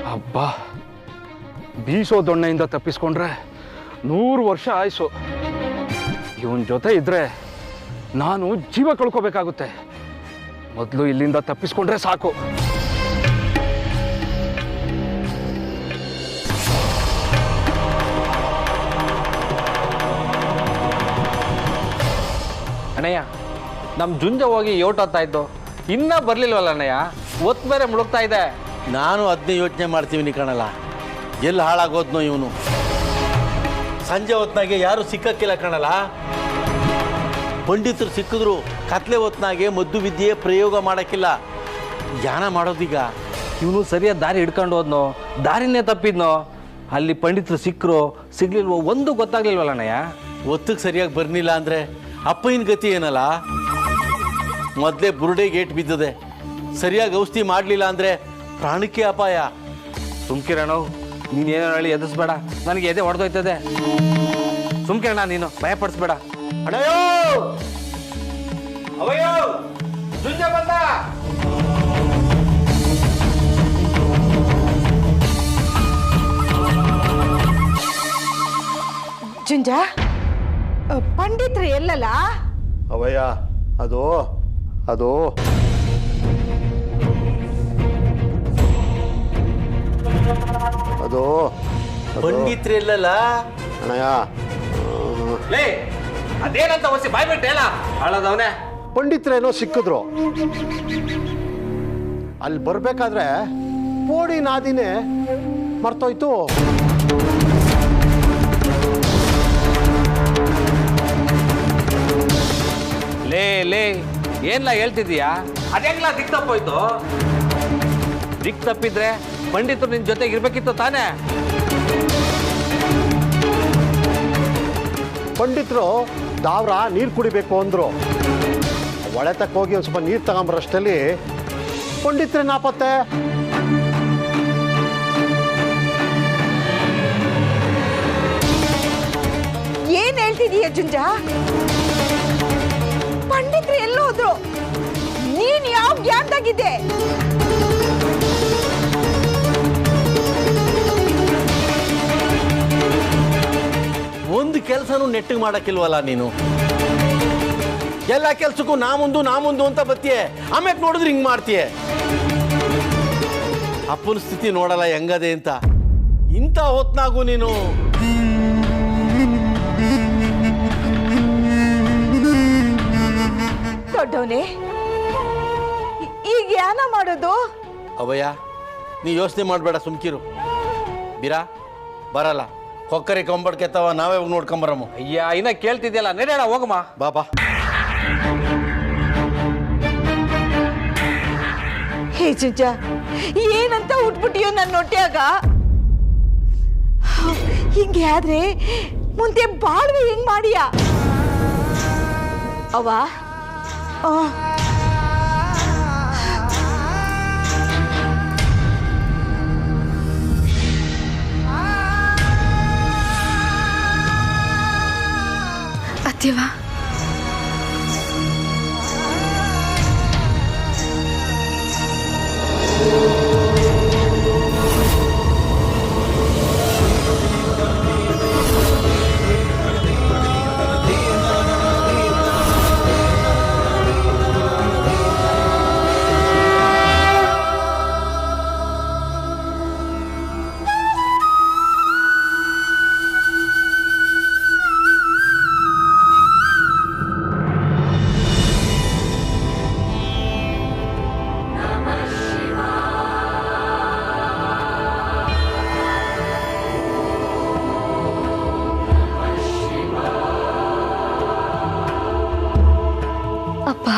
[SPEAKER 10] ಹಬ್ಬ, ಬೀಸೋ ದೊಣ್ಣೆಯಿಂದ ತಪ್ಪಿಸ್ಕೊಂಡ್ರೆ 100 ವರ್ಷ ಆಯ್ಸು. ಇವನ್ ಜೊತೆ ಇದ್ರೆ ನಾನು ಜೀವ ಕಳ್ಕೋಬೇಕಾಗುತ್ತೆ. ಮೊದಲು ಇಲ್ಲಿಂದ ತಪ್ಪಿಸ್ಕೊಂಡ್ರೆ ಸಾಕು.
[SPEAKER 12] ಅಣ್ಣಯ್ಯ, ನಮ್ಮ ಜುಂಜ ಹೋಗಿ ಏಟೊತ್ತಾಯ್ತು, ಇನ್ನ ಬರ್ಲಿಲ್ವಲ್ಲ ಅಣ್ಣಯ್ಯ? ಒತ್ತು ಬೇರೆ ಮುಳುಗ್ತಾ ಇದೆ.
[SPEAKER 11] ನಾನು ಅದನ್ನೇ ಯೋಚನೆ ಮಾಡ್ತೀವಿ ಕಣಲ್ಲ, ಎಲ್ಲಿ ಹಾಳಾಗೋದ್ನೋ ಇವನು. ಸಂಜೆ ಹೊತ್ನಾಗೆ ಯಾರು ಸಿಕ್ಕಕ್ಕಿಲ್ಲ ಕಣಲ್ಲ. ಪಂಡಿತರು ಸಿಕ್ಕಿದ್ರು ಕತ್ಲೆ ಹೊತ್ನಾಗೆ ಮದ್ದು ವಿದ್ಯೆ ಪ್ರಯೋಗ ಮಾಡೋಕ್ಕಿಲ್ಲ. ಯಾನ ಮಾಡೋದೀಗ?
[SPEAKER 12] ಇವನು ಸರಿಯಾದ ದಾರಿ ಹಿಡ್ಕೊಂಡು ಹೋದ್ನೋ, ದಾರಿನೇ ತಪ್ಪಿದ್ನೋ, ಅಲ್ಲಿ ಪಂಡಿತರು ಸಿಕ್ಕರು ಸಿಗ್ಲಿಲ್ವೋ ಒಂದು ಗೊತ್ತಾಗ್ಲಿಲ್ವಲ್ಲ ಅಣ್ಣಯ್ಯ?
[SPEAKER 11] ಒತ್ತಿಗೆ ಸರಿಯಾಗಿ ಬರ್ನಿಲ್ಲ ಅಂದರೆ ಅಪ್ಪನ ಗತಿ ಏನಲ್ಲ? ಮೊದಲೇ ಬುರುಡೆ ಗೇಟ್ ಬಿದ್ದದೆ, ಸರಿಯಾಗಿ ಔಷಧಿ ಮಾಡಲಿಲ್ಲ ಅಂದರೆ ಪ್ರಾಣಕ್ಕೆ ಅಪಾಯ.
[SPEAKER 12] ಸುಮ್ಕಿರಣ, ನೀನೇನೋ ಹೇಳಿ ಎದುರಿಸ್ಬೇಡ, ನನಗೆ ಎದೆ ಹೊಡೆದೋಯ್ತದೆ. ಸುಮ್ಕಿರಣ, ನೀನು ಭಯಪಡಿಸ್ಬೇಡ.
[SPEAKER 11] ಅಣ್ಣಯ್ಯೋ, ಅವಯ್ಯೋ, ಜುಂಜ ಬಂದ.
[SPEAKER 6] ಜುಂಜ, ಪಂಡಿತ್ರು ಎಲ್ಲಲ್ಲ?
[SPEAKER 4] ಅವಯ್ಯ, ಅದು ಅದು ಅದು
[SPEAKER 11] ಪಂಡಿತ್ರೆಲ್ಲಲ್ಲ
[SPEAKER 4] ಅಣ್ಣಯ್ಯ.
[SPEAKER 12] ಅದೇನಂತ ಹೊಸಿ ಬಾಯ್ ಬಿಟ್ಟೆ ಅಲ್ಲ ಹಾಳದವನೇ.
[SPEAKER 4] ಪಂಡಿತ್ರೇನೋ ಸಿಕ್ಕಿದ್ರು, ಅಲ್ಲಿ ಬರ್ಬೇಕಾದ್ರೆ ಪೋಡಿ ನಾದಿನೇ ಮರ್ತೋಯ್ತು.
[SPEAKER 12] ಲೇ ಏನ್ಲ ಹೇಳ್ತಿದ್ದೀಯಾ? ಅದೇಗ್ಲ ದಿಕ್ ತಪ್ಪೋಯ್ತು? ದಿಕ್ ತಪ್ಪಿದ್ರೆ ಪಂಡಿತರು ನಿನ್ ಜೊತೆಗೆ ಇರ್ಬೇಕಿತ್ತು ತಾನೇ?
[SPEAKER 4] ಪಂಡಿತರು ದಾವ್ರ ನೀರು ಕುಡಿಬೇಕು ಅಂದರು. ಒಳೆತಕ್ಕೆ ಹೋಗಿ ಒಂದು ಸ್ವಲ್ಪ ನೀರು ತಗೊಂಬರಷ್ಟಲ್ಲಿ ಪಂಡಿತ್ರೆ ನಾಪತ್ತೆ.
[SPEAKER 6] ಏನ್ ಹೇಳ್ತಿದೀಯ ಜುಂಜ? ಪಂಡಿತ್ರು ಎಲ್ಲೋದ್ರು? ನೀನ್ ಯಾವ ಜ್ಞಾನದಾಗಿದ್ದೆ?
[SPEAKER 11] ಒಂದು ಕೆಲಸನೂ ನೆಟ್ಟಿಗೆ ಮಾಡಕ್ಕಿಲ್ವಲ್ಲ ನೀನು? ಎಲ್ಲ ಕೆಲ್ಸಕ್ಕೂ ನಾ ಮುಂದು ಅಂತ ಬತ್ತೀಯ, ಆಮ್ಯಾಕೆ ನೋಡಿದ್ರೆ ಹಿಂಗ್ ಮಾಡ್ತೀಯ. ಅಪ್ಪನ ಸ್ಥಿತಿ ನೋಡಲ್ಲ ಹೆಂಗದೆ ಅಂತ. ಇಂಥ ಹೊತ್ನಾಗೂ ನೀನು
[SPEAKER 6] ದೊಡ್ಡವನೇ, ಈಗ ಯಾನ ಮಾಡೋದು?
[SPEAKER 11] ಅವಯ್ಯ, ನೀ ಯೋಚನೆ ಮಾಡಬೇಡ, ಸುಮ್ಕಿರು. ಬೀರಾ ಬರಲ್ಲ, ಕೊಕ್ಕರೆ ಕಂಬಡ್ಕೆತ್ತವ, ನಾವೇ ಹೋಗಿ ನೋಡ್ಕೊಂಬರಮ್ಮ.
[SPEAKER 12] ಅಯ್ಯ, ಇನ್ನ ಕೇಳ್ತಿದ್ಯಲ್ಲ, ನಡೆಯೋಣ ಹೋಗಮ್ಮ.
[SPEAKER 11] ಬಾಬಾ.
[SPEAKER 6] ಹೇ ಜುಂಜ, ಏನಂತ ಉಟ್ಬಿಟ್ಟಿಯೋ ನನ್ನ ಹೊಟ್ಟೆಯಾಗ? ಹಿಂಗೆ ಆದ್ರೆ ಮುಂದೆ ಬಾಳ್ವೆ ಹೆಂಗ್ ಮಾಡಿಯ ಅವ್ವ?
[SPEAKER 5] ಅತ್ಯವ, ಅಪ್ಪ,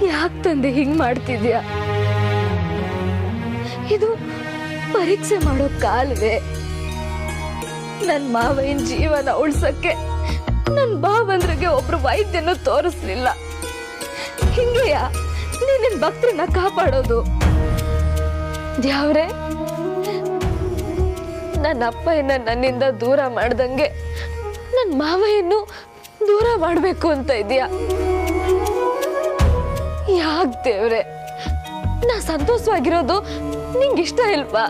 [SPEAKER 5] ಯಾಕೆ ತಂದೆ ಹಿಂಗ್ ಮಾಡ್ತಿದ್ಯಾ? ಇದು ಪರೀಕ್ಷೆ ಮಾಡೋ ಕಾಲವೇ. ನನ್ ಮಾವಯ್ಯನ ಜೀವನ ಉಳ್ಸಕ್ಕೆ ನನ್ ಭಾವಂದ್ರಿಗೆ ಒಬ್ರು ವೈದ್ಯನ ತೋರಿಸ್ಲಿಲ್ಲ. ಹಿಂಗೆಯಾ ನೀನ್ ಭಕ್ತರನ್ನ ಕಾಪಾಡೋದು? ದ್ಯಾವ್ರೆ, ನನ್ನ ಅಪ್ಪಯ್ಯನ ನನ್ನಿಂದ ದೂರ ಮಾಡ್ದಂಗೆ ನನ್ ಮಾವಯ್ಯನ್ನು ದೂರ ಮಾಡ್ಬೇಕು ಅಂತ ಇದೆಯಾ? ಯಾಕೆ ದೇವ್ರೆ, ನಾ ಸಂತೋಷವಾಗಿರೋದು ನಿಂಗಿಷ್ಟ ಇಲ್ವಾ?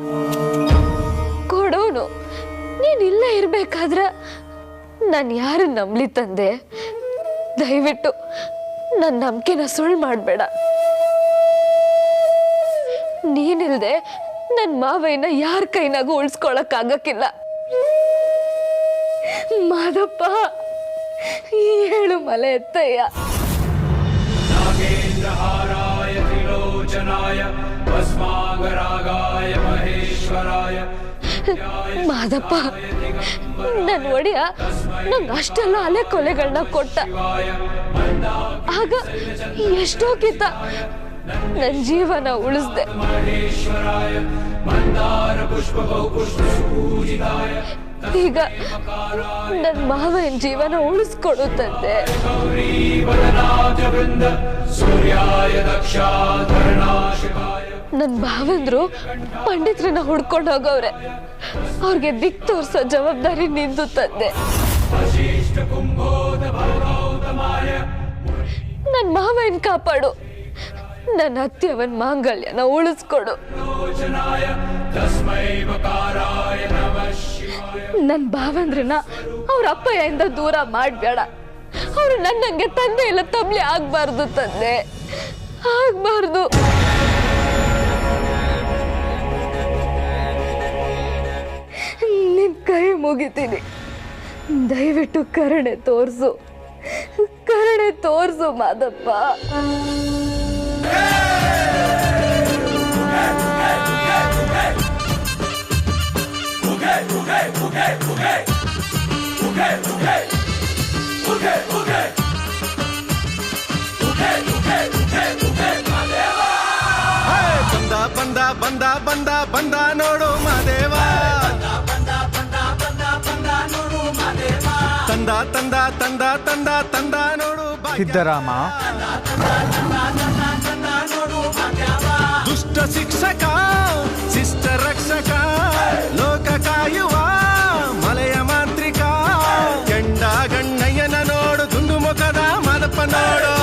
[SPEAKER 5] ಕೊಡೋನು ನೀನ್ ಇಲ್ಲೇ ಇರ್ಬೇಕಾದ್ರ ನಾನು ಯಾರು ನಂಬ್ಲಿ ತಂದೆ? ದಯವಿಟ್ಟು ನನ್ನ ನಂಬಿಕೆನ ಸುಳ್ಳು ಮಾಡಬೇಡ. ನೀನಿಲ್ದೆ ನನ್ನ ಮಾವಯ್ಯನ ಯಾರ ಕೈನಾಗೂ ಉಳಿಸ್ಕೊಳಕ್ಕಾಗಕ್ಕಿಲ್ಲ. ಮಾದಪ್ಪ, ಏಳು ಮಲೆ ಎತ್ತಯ್ಯ. ಮಾದಪ್ಪ, ನನ್ನ ಒಡೆಯ ನಂಗೆ ಅಷ್ಟೆಲ್ಲ ಅಲೆ ಕೊಲೆಗಳನ್ನ ಕೊಟ್ಟ. ಆಗ ಎಷ್ಟೋ ಕಿತ್ತ ನನ್ನ ಜೀವನ ಉಳಿಸ್ದೆ. ಈಗ ನನ್ನ ಮಾವನ ಜೀವನ ಉಳಿಸ್ಕೊಡುತ್ತಂತೆ. ನನ್ನ ಭಾವಂದ್ರು ಪಂಡಿತ್ರನ್ನ ಹುಡ್ಕೊಂಡು ಹೋಗವ್ರೆ. ಅವ್ರಿಗೆ ದಿಕ್ ತೋರ್ಸೋ ಜವಾಬ್ದಾರಿ ನಿಂದು ತಂದೆ. ನನ್ನ ಮಾವನ್ ಕಾಪಾಡು, ನನ್ನ ಅತ್ತೆಯವನ್ ಮಾಂಗಲ್ಯನ ಉಳಿಸ್ಕೊಡು. ನನ್ನ ಭಾವಂದ್ರನ್ನ ಅವ್ರ ಅಪ್ಪಯ್ಯಿಂದ ದೂರ ಮಾಡ್ಬೇಡ. ಅವ್ರು ನನ್ನಂಗೆ ತಂದೆ ಇಲ್ಲ ತಬ್ಲಿ ಆಗ್ಬಾರ್ದು ತಂದೆ, ಆಗ್ಬಾರ್ದು. ನಿನ್ ಕೈ ಮುಗಿತೀನಿ, ದಯವಿಟ್ಟು ಕರುಣೆ ತೋರ್ಸು, ಕರುಣೆ ತೋರ್ಸು ಮಾದಪ್ಪ.
[SPEAKER 13] ಬಂದ ಬಂದ ಬಂದ ಬಂದ ನೋಡು ಮಾದೇವ, ತಂದ ತಂದ ತಂದ ತಂದ ತಂದ ನೋಡು
[SPEAKER 14] ಸಿದ್ದರಾಮ,
[SPEAKER 13] ದುಷ್ಟ ಶಿಕ್ಷಕ ಶಿಷ್ಟ ರಕ್ಷಕ ಲೋಕ ಕಾಯುವ ಮಲೆಯ ಮಾಂತ್ರಿಕ ಕೆಂಡ ಗಣ್ಣಯ್ಯನ ನೋಡು ದುಂಡು ಮುಖದ ಮಾದಪ್ಪ ನೋಡು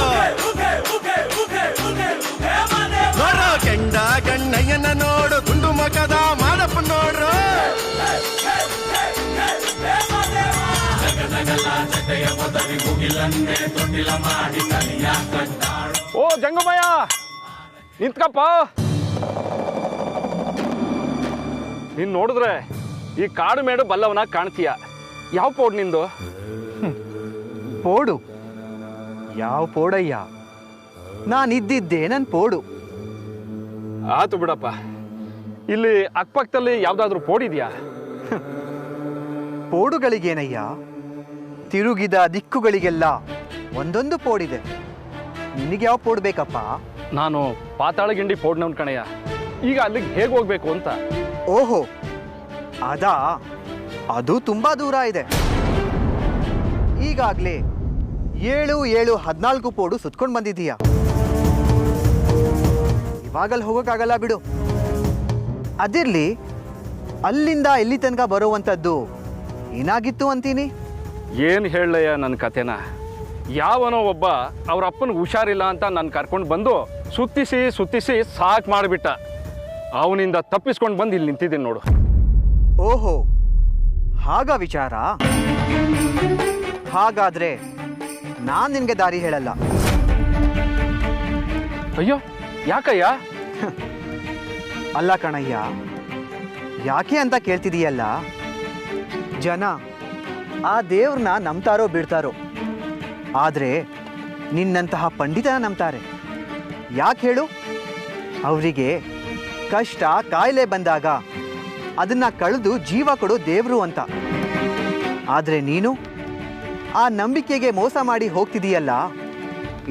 [SPEAKER 13] ನೋಡು ಕೆಂಡ ಗಣ್ಣಯ್ಯನ ನೋಡು ದುಂಡು ಮುಖದ ಮಾದಪ್ಪ ನೋಡ್ರು
[SPEAKER 10] ಓ ಜಂಗಮಯ್ಯ, ನಿಂತ್ಕಪ್ಪ. ನೀನ್ ನೋಡಿದ್ರೆ ಈ ಕಾಡು ಮೇಡು ಬಲ್ಲವನ ಕಾಣ್ತೀಯ. ಯಾವ ಪೋಡ್ ನಿಂದು?
[SPEAKER 14] ಪೋಡು? ಯಾವ ಪೋಡಯ್ಯ? ನಾನಿದ್ದಿದ್ದೆ ನನ್ನ ಪೋಡು.
[SPEAKER 10] ಆತು ಬಿಡಪ್ಪ. ಇಲ್ಲಿ ಅಕ್ಕಪಕ್ಕದಲ್ಲಿ ಯಾವ್ದಾದ್ರು ಪೋಡಿದ್ಯಾ?
[SPEAKER 14] ಪೋಡುಗಳಿಗೇನಯ್ಯ, ತಿರುಗಿದ ದಿಕ್ಕುಗಳಿಗೆಲ್ಲ ಒಂದೊಂದು ಪೋಡಿದೆ. ನಿನಗೆ ಯಾವ ಪೋಡ್ ಬೇಕಪ್ಪ?
[SPEAKER 10] ನಾನು ಪಾತಾಳಗಿಂಡಿ ಪೋಡ್ನವನ್ ಕಣಯ್ಯ. ಈಗ ಅಲ್ಲಿಗೆ ಹೇಗೆ ಹೋಗ್ಬೇಕು ಅಂತ.
[SPEAKER 14] ಓಹೋ, ಅದಾ? ಅದು ತುಂಬಾ ದೂರ ಇದೆ. ಈಗಾಗ್ಲೇ 7, 7, 14 ಪೋಡು ಸುತ್ಕೊಂಡು ಬಂದಿದೀಯ. ಇವಾಗಲ್ಲಿ ಹೋಗೋಕ್ಕಾಗಲ್ಲ ಬಿಡು. ಅದಿರ್ಲಿ, ಅಲ್ಲಿಂದ ಇಲ್ಲಿ ತನಕ ಬರುವಂಥದ್ದು ಏನಾಗಿತ್ತು ಅಂತೀನಿ?
[SPEAKER 10] ಏನು ಹೇಳಯ್ಯ ನನ್ನ ಕತೆನ? ಯಾವನೋ ಒಬ್ಬ ಅವ್ರ ಅಪ್ಪನಿಗೆ ಹುಷಾರಿಲ್ಲ ಅಂತ ನಾನು ಕರ್ಕೊಂಡು ಬಂದು ಸುತ್ತಿಸಿ ಸಾಕು ಮಾಡಿಬಿಟ್ಟ. ಅವನಿಂದ ತಪ್ಪಿಸ್ಕೊಂಡು ಬಂದು ಇಲ್ಲಿ ನಿಂತಿದ್ದೀನಿ ನೋಡು.
[SPEAKER 14] ಓಹೋ, ಹಾಗ ವಿಚಾರ. ಹಾಗಾದ್ರೆ ನಾನು ನಿನಗೆ ದಾರಿ ಹೇಳಲ್ಲ.
[SPEAKER 10] ಅಯ್ಯೋ, ಯಾಕಯ್ಯ?
[SPEAKER 14] ಅಲ್ಲ ಕಣಯ್ಯ, ಯಾಕೆ ಅಂತ ಕೇಳ್ತಿದೀಯಲ್ಲ. ಜನ ಆ ದೇವ್ರನ್ನ ನಂಬ್ತಾರೋ ಬಿಡ್ತಾರೋ, ಆದರೆ ನಿನ್ನಂತಹ ಪಂಡಿತನ ನಂಬ್ತಾರೆ. ಯಾಕೆ ಹೇಳು? ಅವರಿಗೆ ಕಷ್ಟ ಕಾಯಿಲೆ ಬಂದಾಗ ಅದನ್ನ ಕಳೆದು ಜೀವ ಕೊಡೋ ದೇವರು ಅಂತ. ಆದರೆ ನೀನು ಆ ನಂಬಿಕೆಗೆ ಮೋಸ ಮಾಡಿ ಹೋಗ್ತಿದೀಯಲ್ಲ,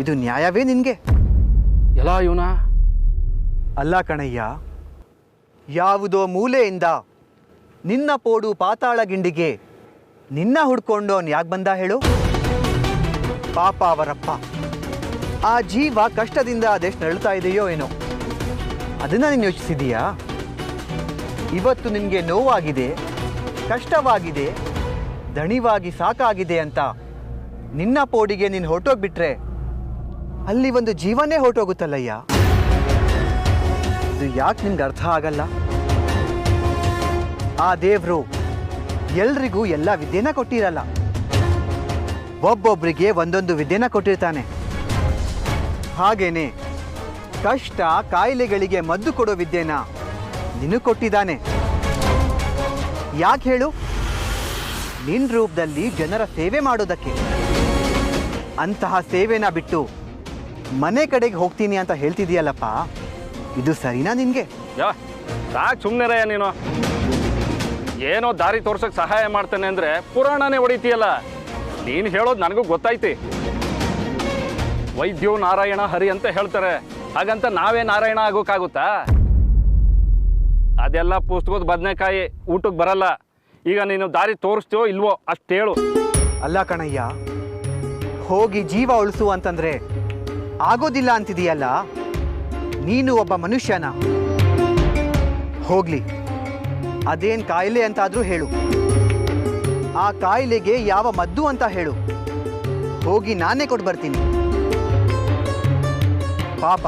[SPEAKER 14] ಇದು ನ್ಯಾಯವೇ ನಿನಗೆ?
[SPEAKER 10] ಎಲ್ಲ ಇವನ
[SPEAKER 14] ಅಲ್ಲ ಕಣಯ್ಯ, ಯಾವುದೋ ಮೂಲೆಯಿಂದ ನಿನ್ನ ಪೋಡು ಪಾತಾಳ ಗಿಂಡಿಗೆ ನಿನ್ನ ಹುಡ್ಕೊಂಡೋನ್ ಯಾಕೆ ಬಂದ ಹೇಳು? ಪಾಪ ಅವರಪ್ಪ, ಆ ಜೀವ ಕಷ್ಟದಿಂದ ಅದೆಷ್ಟು ನರಳ್ತಾ ಇದೆಯೋ ಏನೋ, ಅದನ್ನ ನೀನು ಯೋಚಿಸಿದೀಯಾ? ಇವತ್ತು ನಿನಗೆ ನೋವಾಗಿದೆ, ಕಷ್ಟವಾಗಿದೆ, ದಣಿವಾಗಿ ಸಾಕಾಗಿದೆ ಅಂತ ನಿನ್ನ ಪೋಡಿಗೆ ನೀನು ಹೊರಟೋಗ್ಬಿಟ್ರೆ ಅಲ್ಲಿ ಒಂದು ಜೀವನೇ ಹೊರಟೋಗುತ್ತಲ್ಲಯ್ಯ. ಇದು ಯಾಕೆ ನಿನ್ಗೆ ಅರ್ಥ ಆಗಲ್ಲ? ಆ ದೇವ್ರು ಎಲ್ರಿಗೂ ಎಲ್ಲ ವಿದ್ಯೆನ ಕೊಟ್ಟಿರಲ್ಲ, ಒಬ್ಬೊಬ್ಬರಿಗೆ ಒಂದೊಂದು ವಿದ್ಯೆನ ಕೊಟ್ಟಿರ್ತಾನೆ. ಹಾಗೇನೆ ಕಷ್ಟ ಕಾಯಿಲೆಗಳಿಗೆ ಮದ್ದು ಕೊಡೋ ವಿದ್ಯೆನ ನಿನಗೆ ಕೊಟ್ಟಿದ್ದಾನೆ. ಯಾಕೆ ಹೇಳು? ನಿನ್ನ ರೂಪದಲ್ಲಿ ಜನರ ಸೇವೆ ಮಾಡೋದಕ್ಕೆ. ಅಂತಹ ಸೇವೆನ ಬಿಟ್ಟು ಮನೆ ಕಡೆಗೆ ಹೋಗ್ತೀನಿ ಅಂತ ಹೇಳ್ತಿದೀಯಲ್ಲಪ್ಪ, ಇದು ಸರಿನಾ ನಿನ್ಗೆ?
[SPEAKER 10] ಸಾಕು ಸುಮ್ಮನೆ ನೀನು. ಏನೋ ದಾರಿ ತೋರ್ಸಕ್ ಸಹಾಯ ಮಾಡ್ತಾನೆ ಅಂದ್ರೆ ಪುರಾಣನೇ ಹೊಡಿತೀಯಲ್ಲ. ನೀನು ಹೇಳೋದು ನನಗೂ ಗೊತ್ತೈತಿ. ವೈದ್ಯೋ ನಾರಾಯಣ ಹರಿ ಅಂತ ಹೇಳ್ತಾರೆ, ಹಾಗಂತ ನಾವೇ ನಾರಾಯಣ ಆಗೋಕ್ಕಾಗುತ್ತಾ? ಅದೆಲ್ಲ ಪುಸ್ತಕದ ಬದನೆಕಾಯಿ, ಊಟಕ್ಕೆ ಬರಲ್ಲ. ಈಗ ನೀನು ದಾರಿ ತೋರಿಸ್ತೀಯೋ ಇಲ್ವೋ ಅಷ್ಟು ಹೇಳು.
[SPEAKER 14] ಅಲ್ಲ ಕಣಯ್ಯ, ಹೋಗಿ ಜೀವ ಉಳಿಸು ಅಂತಂದ್ರೆ ಆಗೋದಿಲ್ಲ ಅಂತಿದೀಯಲ್ಲ. ನೀನು ಒಬ್ಬ ಮನುಷ್ಯನ. ಹೋಗ್ಲಿ, ಅದೇನ್ ಕಾಯಿಲೆ ಅಂತಾದ್ರೂ ಹೇಳು. ಆ ಕಾಯಿಲೆಗೆ ಯಾವ ಮದ್ದು ಅಂತ ಹೇಳು. ಹೋಗಿ ನಾನೇ ಕೊಟ್ಟು ಬರ್ತೀನಿ. ಪಾಪ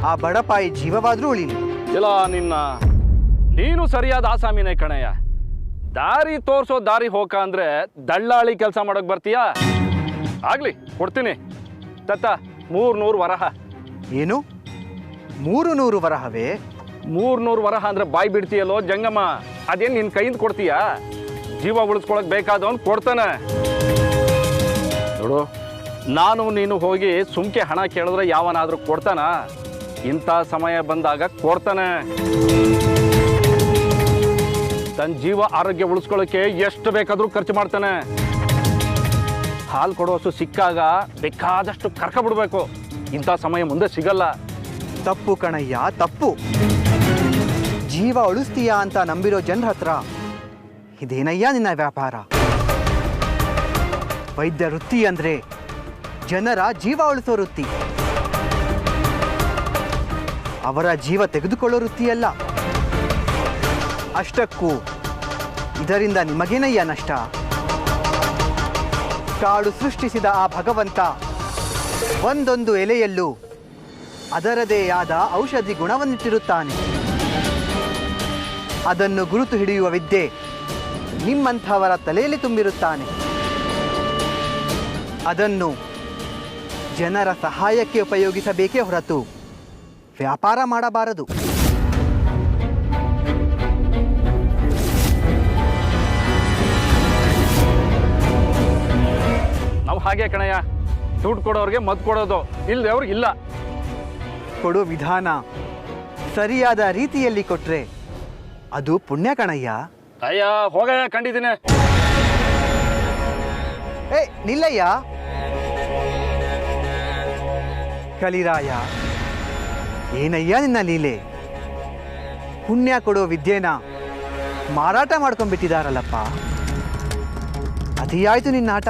[SPEAKER 14] ಆ ಬಡಪಾಯಿ ಜೀವವಾದ್ರೂ ಉಳಿಲಿ.
[SPEAKER 10] ಇಲ್ಲ, ನೀನು ಸರಿಯಾದ ಆಸಾಮಿನೇ ಕಣಯ್ಯ. ದಾರಿ ತೋರ್ಸೋ ದಾರಿ ಹೋಗ ಅಂದ್ರೆ ದಳ್ಳಾಳಿ ಕೆಲಸ ಮಾಡೋಕ್ ಬರ್ತೀಯಾ? ಆಗ್ಲಿ, ಕೊಡ್ತೀನಿ. ತತ್ತ 300 ವರಹ.
[SPEAKER 14] ಏನು 300 ವರಹವೇ?
[SPEAKER 10] 300 ವರಹ ಅಂದ್ರೆ ಬಾಯಿ ಬಿಡ್ತೀಯಲ್ಲೋ ಜಂಗಮ್ಮ. ಅದೇನು ನಿನ್ನ ಕೈಯಿಂದ ಕೊಡ್ತೀಯಾ? ಜೀವ ಉಳಿಸ್ಕೊಳಕ್ ಬೇಕಾದವನ್ ಕೊಡ್ತಾನೆ ನೋಡು. ನಾನು ನೀನು ಹೋಗಿ ಸುಮ್ಕೆ ಹಣ ಕೇಳಿದ್ರೆ ಯಾವನಾದ್ರೂ ಕೊಡ್ತಾನ? ಇಂಥ ಸಮಯ ಬಂದಾಗ ಕೊಡ್ತಾನೆ. ತನ್ನ ಜೀವ ಆರೋಗ್ಯ ಉಳಿಸ್ಕೊಳ್ಳೋಕೆ ಎಷ್ಟು ಬೇಕಾದ್ರೂ ಖರ್ಚು ಮಾಡ್ತಾನೆ. ಹಾಲು ಕೊಡೋಷ್ಟು ಸಿಕ್ಕಾಗ ಬೇಕಾದಷ್ಟು ಕರ್ಕೊಬಿಡ್ಬೇಕು. ಇಂಥ ಸಮಯ ಮುಂದೆ ಸಿಗಲ್ಲ.
[SPEAKER 14] ತಪ್ಪು ಕಣಯ್ಯ, ತಪ್ಪು. ಜೀವ ಉಳಿಸ್ತೀಯಾ ಅಂತ ನಂಬಿರೋ ಜನರ ಹತ್ರ ಇದೇನಯ್ಯ ನಿನ್ನ ವ್ಯಾಪಾರ? ವೈದ್ಯ ವೃತ್ತಿ ಅಂದರೆ ಜನರ ಜೀವ ಉಳಿಸೋ ವೃತ್ತಿ, ಅವರ ಜೀವ ತೆಗೆದುಕೊಳ್ಳೋ ವೃತ್ತಿಯಲ್ಲ. ಅಷ್ಟಕ್ಕೂ ಇದರಿಂದ ನಿಮಗೇನಯ್ಯ ನಷ್ಟ? ಕಾಡು ಸೃಷ್ಟಿಸಿದ ಆ ಭಗವಂತ ಒಂದೊಂದು ಎಲೆಯಲ್ಲೂ ಅದರದೇ ಆದ ಔಷಧಿ ಗುಣವನ್ನಿಟ್ಟಿರುತ್ತಾನೆ. ಅದನ್ನು ಗುರುತು ಹಿಡಿಯುವ ವಿದ್ಯೆ ನಿಮ್ಮಂಥವರ ತಲೆಯಲ್ಲಿ ತುಂಬಿರುತ್ತಾನೆ. ಅದನ್ನು ಜನರ ಸಹಾಯಕ್ಕೆ ಉಪಯೋಗಿಸಬೇಕೇ ಹೊರತು ವ್ಯಾಪಾರ ಮಾಡಬಾರದು.
[SPEAKER 10] ನಾವು ಹಾಗೆ ಕಣಯ್ಯ, ದುಡ್ಡು ಕೊಡೋರಿಗೆ ಮದ್ದು ಕೊಡೋದು, ಇಲ್ಲದೆ ಅವ್ರಿಗಿಲ್ಲ.
[SPEAKER 14] ಕೊಡೋ ವಿಧಾನ ಸರಿಯಾದ ರೀತಿಯಲ್ಲಿ ಕೊಟ್ರೆ ಅದು ಪುಣ್ಯ ಕಣಯ್ಯ.
[SPEAKER 10] ಅಯ್ಯ ಹೋಗಯ್ಯ, ಕಂಡಿದ್ದೀನಿ.
[SPEAKER 14] ಏ ನಿಲ್ಲಯ್ಯ. ಕಲಿರಾಯ, ಏನಯ್ಯ ನಿನ್ನ ಲೀಲೆ? ಪುಣ್ಯ ಕೊಡೋ ವಿದ್ಯೆನ ಮಾರಾಟ ಮಾಡ್ಕೊಂಡ್ಬಿಟ್ಟಿದಾರಲ್ಲಪ್ಪ. ಅತಿಯಾಯ್ತು ನಿನ್ನ ಆಟ.